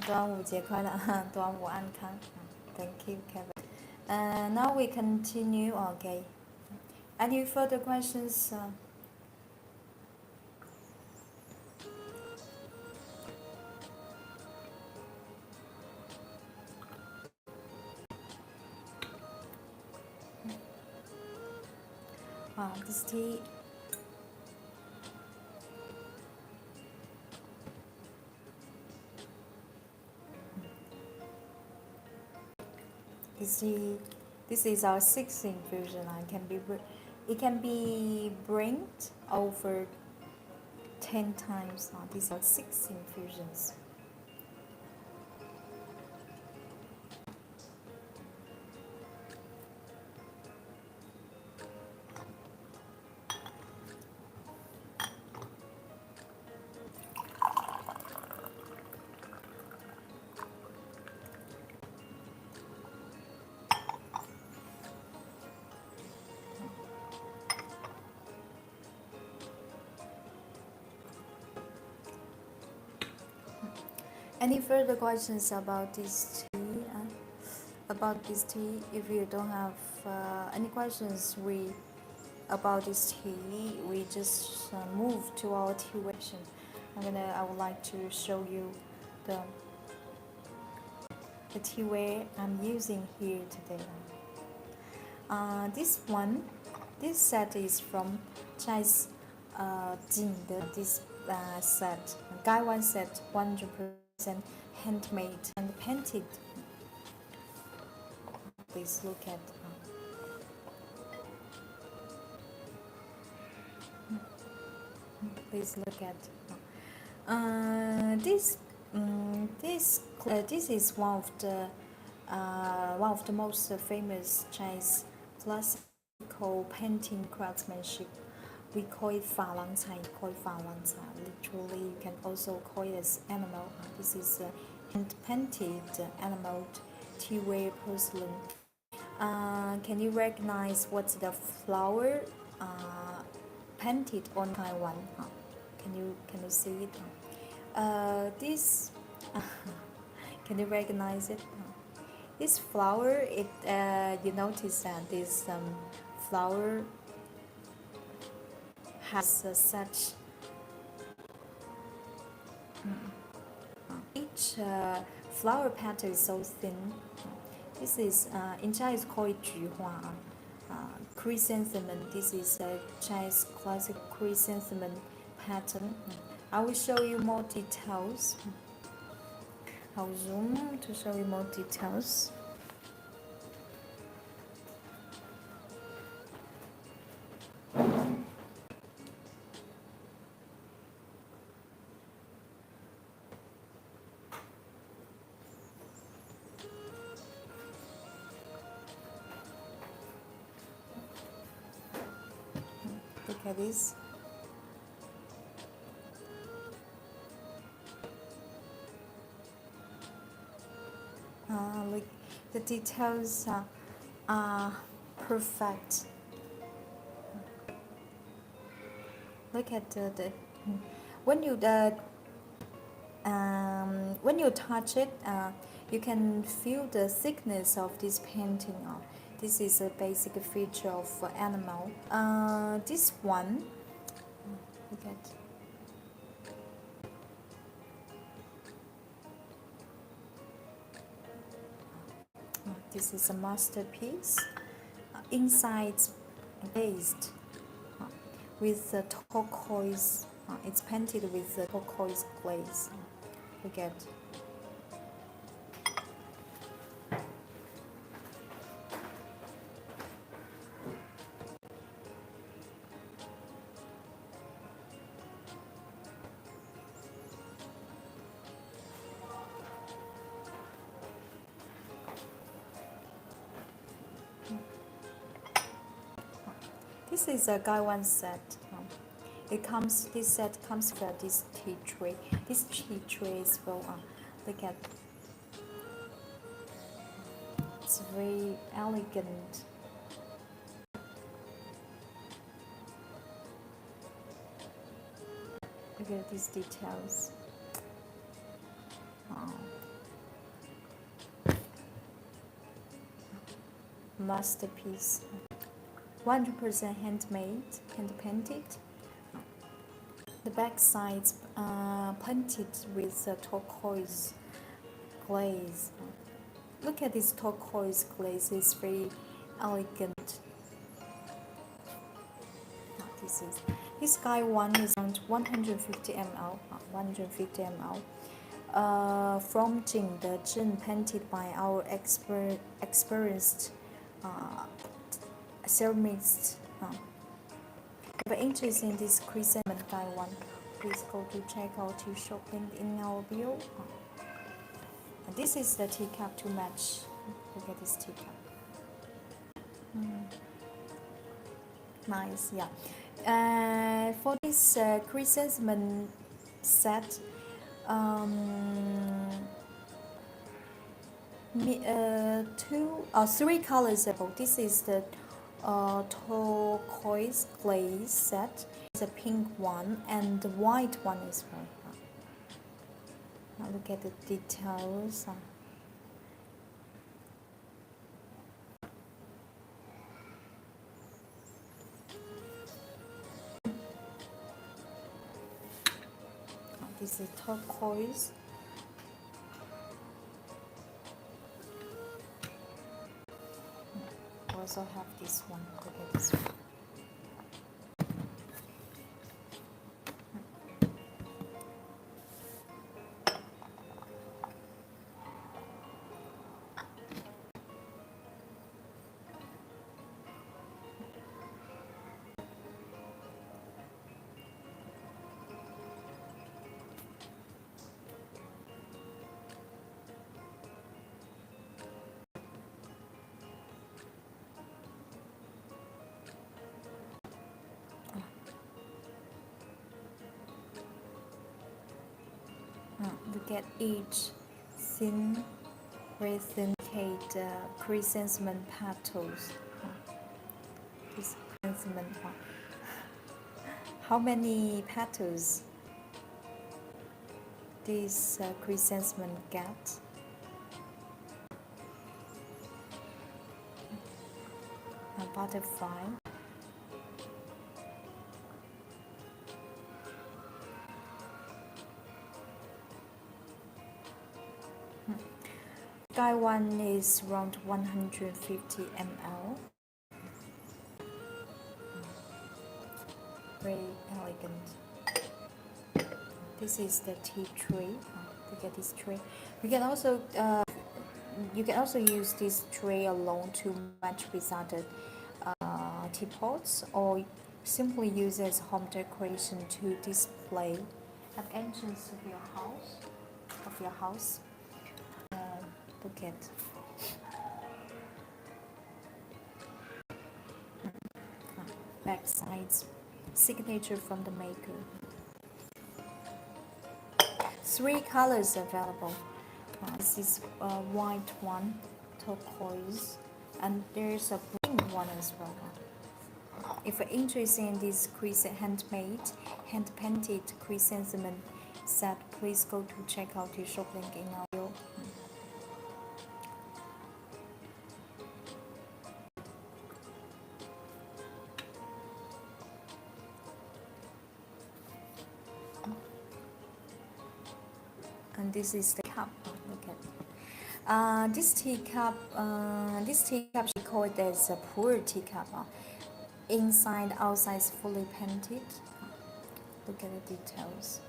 端午节快乐，端午安康。Thank you, Kevin. Now we continue. Okay. Any further questions? This tea this is our sixth infusion. It can be brewed over 10 times. These are 6 infusions. Any further questions about this tea? If you don't have any questions, about this tea, we just move to our tea section. I would like to show you the teaware I'm using here today. This set is from Chinese Jing. This set, Gaiwan set, 100% handmade and painted. Please look at. Please look at. This is one of the most famous Chinese classical painting craftsmanship. We call it Fa Lang Cai. Literally, you can also call it as animal. This is hand-painted animal teaware porcelain. Can you recognize what's the flower painted on Taiwan? Can you see it? This can you recognize it? This flower, you notice that this flower has such each flower petal is so thin. This is in Chinese called 菊花, chrysanthemum. This is a Chinese classic chrysanthemum pattern. I will show you more details. I'll zoom to show you more details. Look at this. Look, the details are perfect. Look at the when you touch it, you can feel the thickness of this painting. This is a basic feature of animal. This one, look at. This is a masterpiece. Inside glazed with the turquoise. It's painted with the turquoise glaze. Look at. This is a Gaiwan set. This set comes with this tea tray. This tea tray is well. Look at. It's very elegant. Look at these details. Masterpiece. 100% handmade, hand-painted. The back sides painted with turquoise glaze. Look at this turquoise glaze; it's very elegant. This guy one is around 150 ml. 150 ml. From Jing the Zhen, painted by our experienced ceramist. If you're interested in this chrysanthemum guy one, please go to check out your shop link in our bio. And this is the teacup to match. Look at this teacup. Nice, yeah. For this chrysanthemum set, three colors about. This is the turquoise glaze set. It's a pink one and the white one as well. Now look at the details. This is turquoise. I also have this one. Look at this one. Look at each thin, very thin chrysanthemum petals. This chrysanthemum one. How many petals this chrysanthemum get? A butterfly. Guy one is around 150 ml. Very elegant. This is the tea tray. Look at this tray. You can also use this tray alone to match with other teapots, or simply use as home decoration to display at entrance of your house. Look at back sides, signature from the maker. 3 colors available. This is a white one, turquoise, and there's a pink one as well. If you're interested in this hand-painted chrysanthemum set, please go to check out your shop link in our bio. And this is the cup. Look at this teacup. This teacup she called as a poor teacup. Inside, outside is fully painted. Look at the details.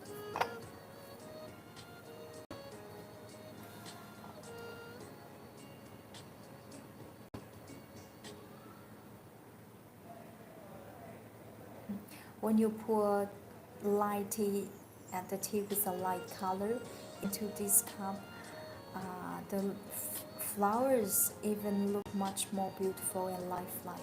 When you pour light tea and the tea with a light color into this cup, the flowers even look much more beautiful and lifelike.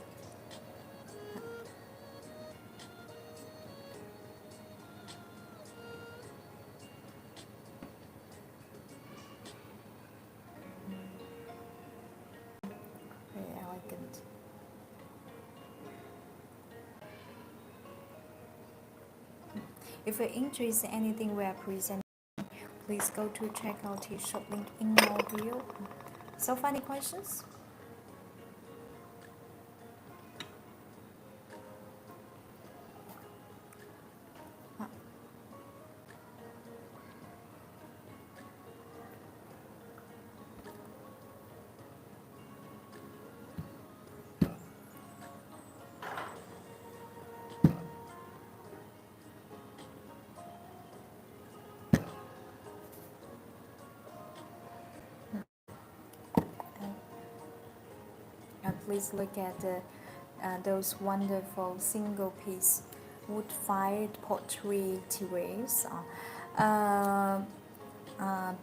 Very elegant. If you're interested in anything we are presenting, please go to check out his shop link in our bio. So, any questions? please look at those wonderful single piece wood-fired pottery teawares.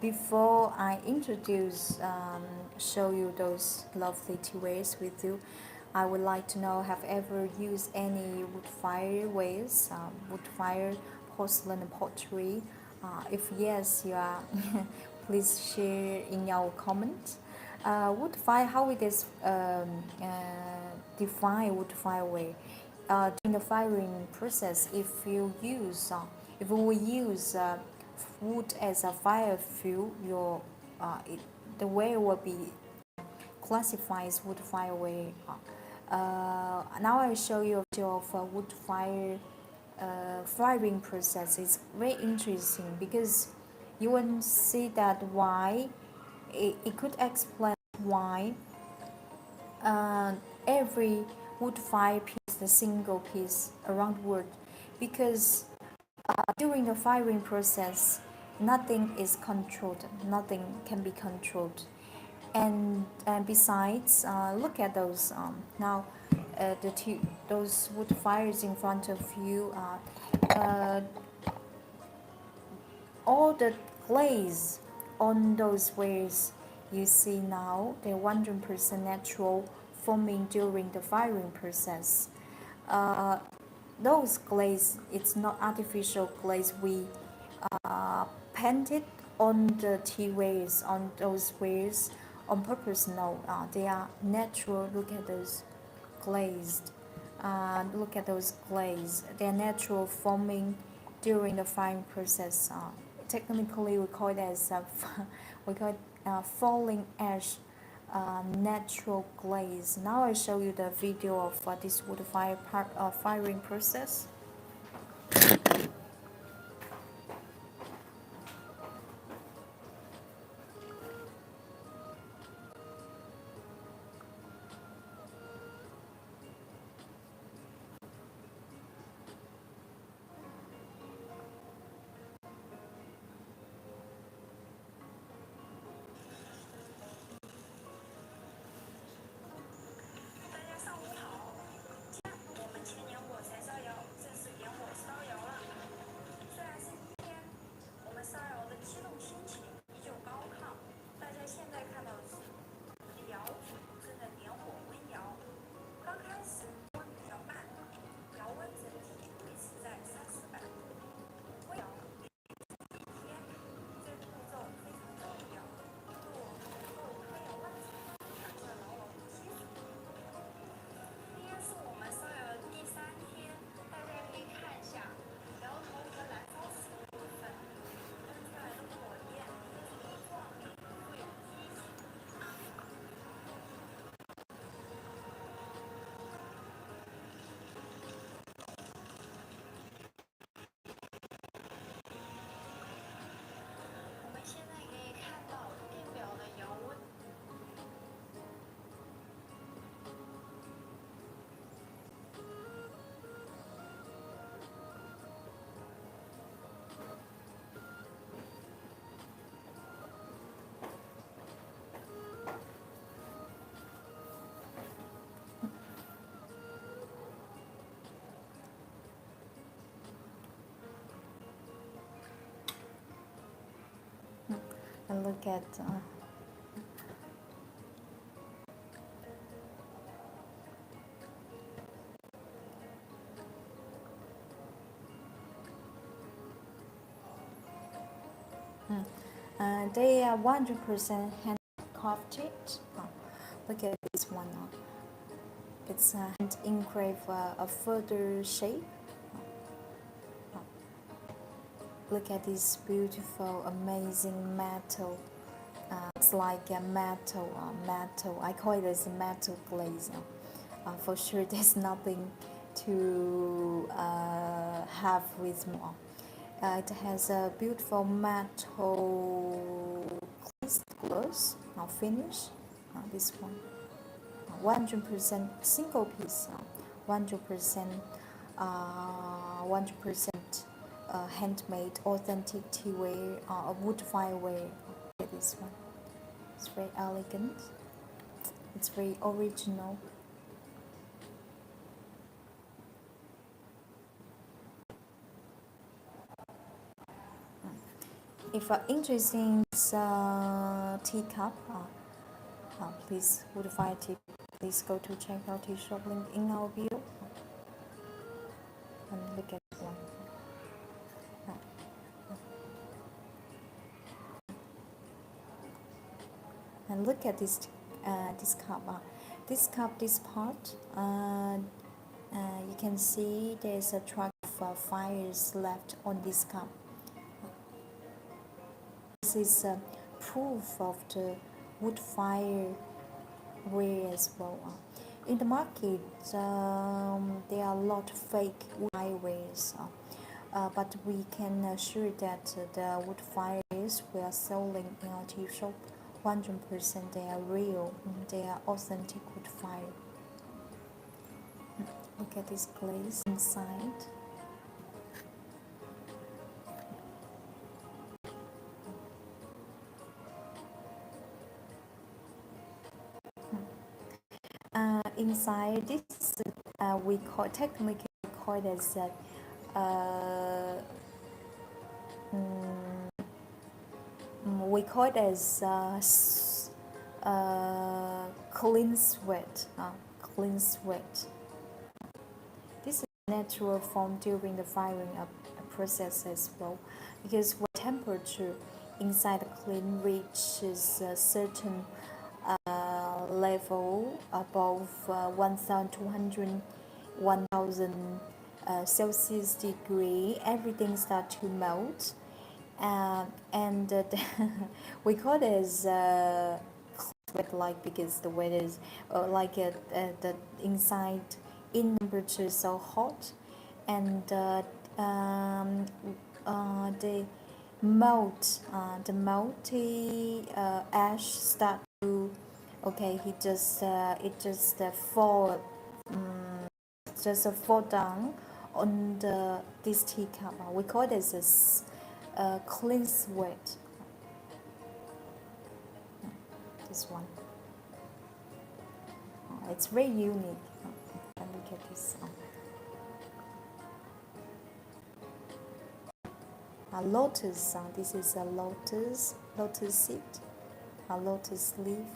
Before I show you those lovely teawares with you, I would like to know, have ever used any wood-fired wares, wood-fired porcelain pottery? If yes, you are, please share in your comment. Wood-fire, how it is define wood-fire way? During the firing process, if we use wood as a fire fuel, the way will be classified as wood fire way. Now I show you a video of a wood fire firing process. It's very interesting because you will see that why it could explain why every wood fire piece, the single piece around wood, because during the firing process, nothing is controlled, nothing can be controlled. And besides, look at those now, those wood fires in front of you. All the glaze on those wares you see now, they're 100% natural, forming during the firing process. Those glaze, it's not artificial glaze. We painted on the tea wares, on those wares on purpose. No, they are natural. Look at those glazed. Look at those glaze. They are natural, forming during the firing process. Technically, we call it as falling ash. Natural glaze. Now I show you the video of this wood firing process. And look at they are 100% handcrafted. Look at this one. It's a hand engraved a further shape. Look at this beautiful, amazing metal. It's like a metal. I call it as a metal glaze. For sure, there's nothing to have with more. It has a beautiful metal glazed gloss finish. This one, 100% single piece, 100%, 100% handmade, authentic teaware, wood fireware. Look at this one. It's very elegant. It's very original. If interesting teacup, please wood fire tip. Please go to check out tea shop link in our video and look at one. And look at this cup. This cup, this part, you can see there's a track of fires left on this cup. This is proof of the wood fire wear as well. In the market, there are a lot of fake wood firewares, but we can assure that the wood fires we are selling in our tea shop, 100% they are real, they are authentic wood fire. Look at this glaze inside. Inside this, we technically call it as we call it as clean sweat. Clean sweat. This is natural form during the firing up process as well, because when temperature inside the clean reaches a certain level above 1200 1000 Celsius degree, everything starts to melt, and we call it as sweat, like, because the weather is the inside in temperature is so hot, and the melty ash start to it just fall down on this teacup. We call this as clean sweat. This one, it's very unique. And look at this. A lotus. This is a lotus seed, a lotus leaf.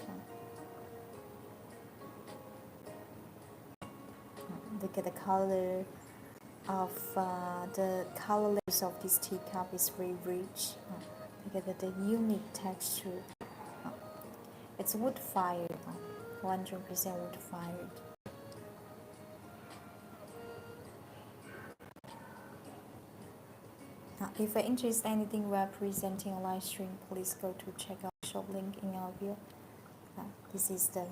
Look at the color of the colors of this teacup is very rich. Look at the unique texture. It's wood fired, 100% wood fired. If you're interested in anything we are presenting on live stream, please go to check out the shop link in our bio. This is the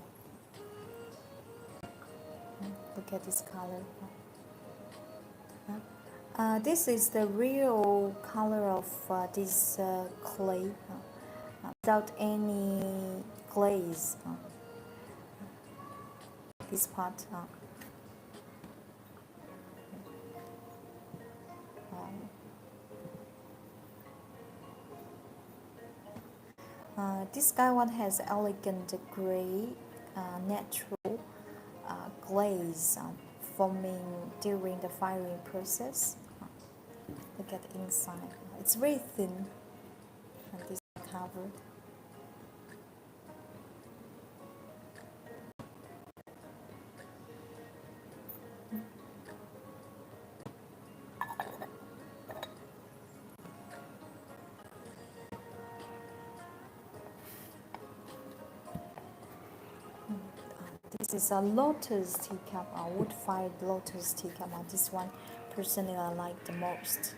look at this color. This is the real color of this clay, without any glaze. This part. This guy one has elegant gray, natural glaze forming during the firing process. Look at the inside. It's very thin, and this is covered. This is a lotus teacup, a wood-fired lotus teacup. This one, personally, I like the most.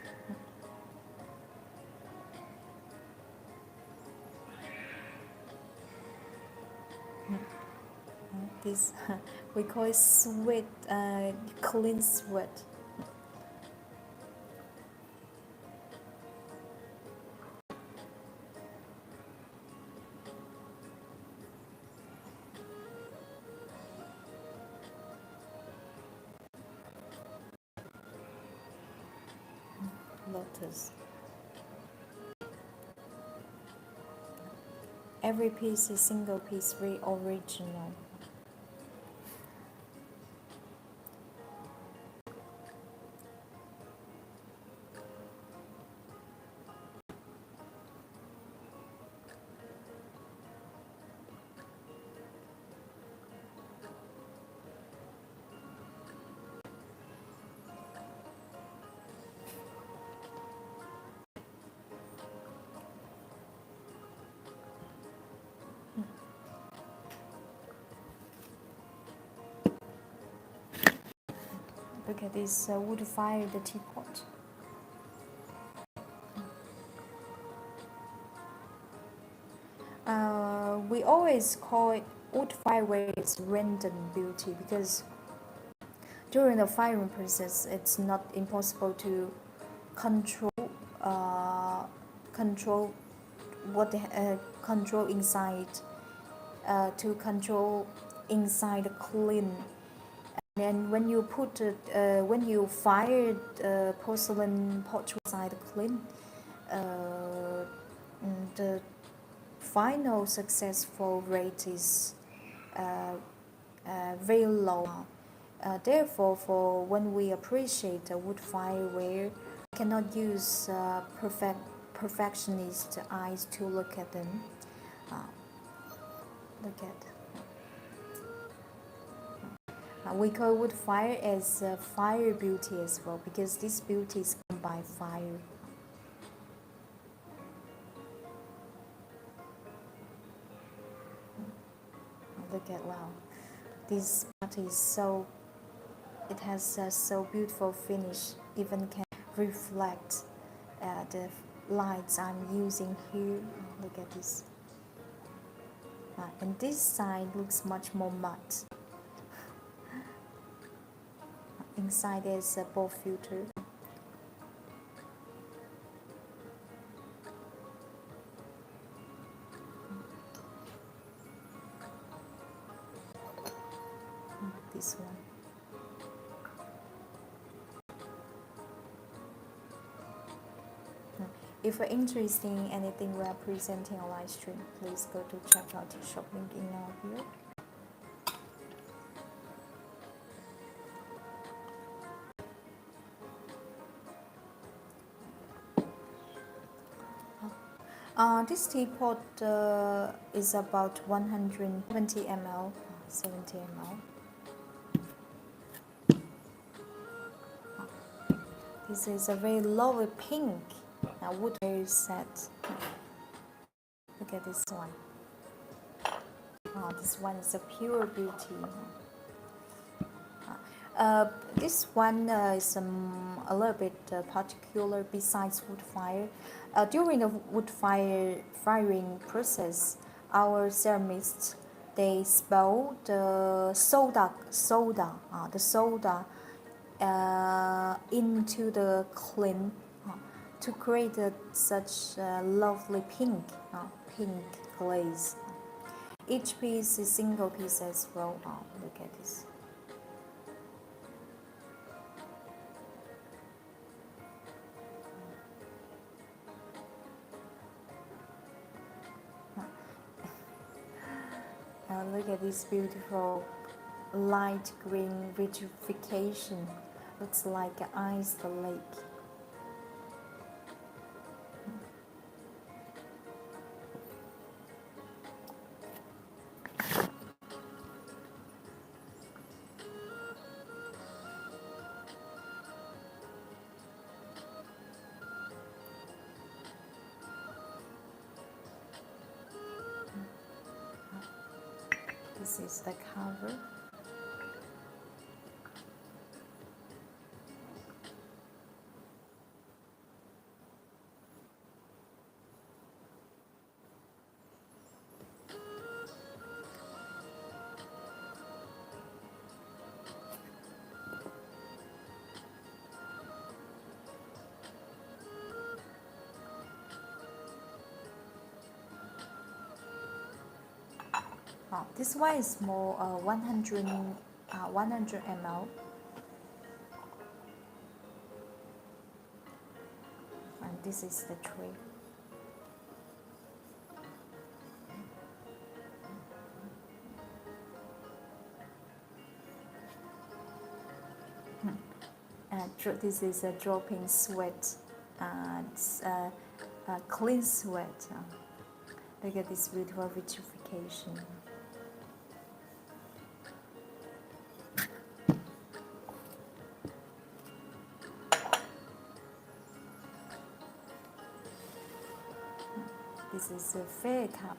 This we call it sweat, clean sweat. Lotus. Every piece is single piece, very original. Look at this wood fire, the teapot. We always call it wood fire where it's random beauty, because during the firing process it's not impossible to control control inside to control inside the clean. And when you put when you fire porcelain pottery inside the clean, the final successful rate is very low. Therefore, for when we appreciate a wood fireware, we cannot use perfectionist eyes to look at them. Look at. We call wood fire as fire beauty as well, because this beauty is come by fire. Look at, wow, this pot is so, it has a so beautiful finish, even can reflect the lights I'm using here. Look at this. And this side looks much more matte. Inside is a ball filter. This one. If you're interested in anything we are presenting on live stream, please go to check out the shop link in our bio. This teapot is about 120 ml, 70 ml. This is a very lovely pink wood set. Look at this one. This one is a pure beauty. This one is a little bit particular besides wood fire. During the wood firing process, our ceramists, they spill the soda into the clean to create such lovely pink glaze. Each piece is single piece as well. Look at this. Look at this beautiful light green vitrification. Looks like an iced lake. This is the cover. This one is more 100 ml. And this is the tray. And this is a dropping sweat. It's a clean sweat. Look at this beautiful vitrification. This is a fair cup.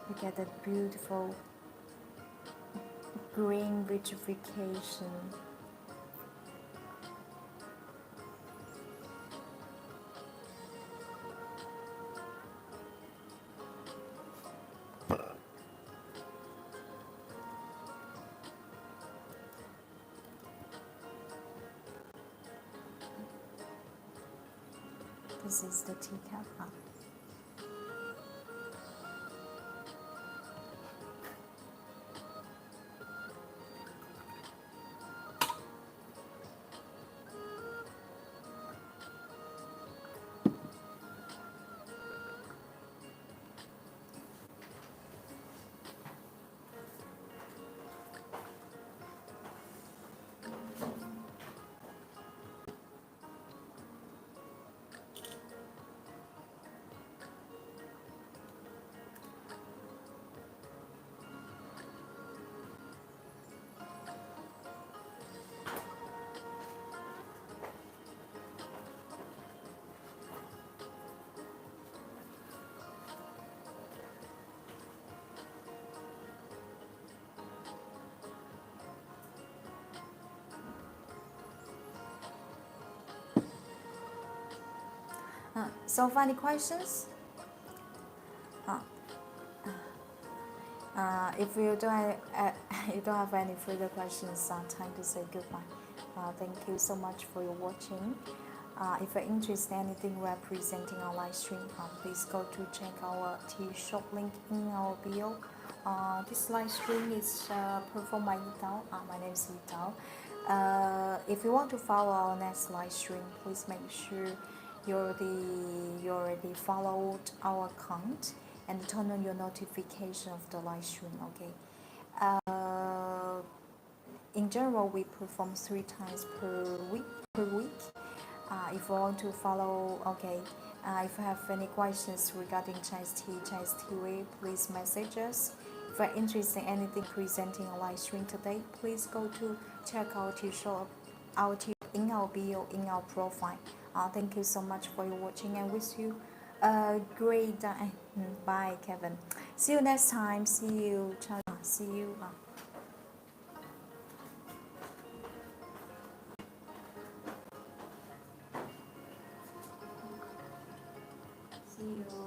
Look at that beautiful green vitrification. This is the teacup. So far, any questions? If you don't have any further questions, time to say goodbye. Thank you so much for your watching. If you're interested in anything we're presenting on live stream, please go to check our tea shop link in our bio. This live stream is performed by Yitao. My name is Yitao. If you want to follow our next live stream, please make sure you already followed our account and turn on your notification of the live stream. Okay. In general, we perform 3 times per week. If you want to follow, okay. If you have any questions regarding Chinese teaware, please message us. If you're interested in anything presenting a live stream today, please go to check our tea shop, our tea in our bio, in our profile. Thank you so much for your watching and wish you a great day. Bye, Kevin. See you next time. See you. See you. See you.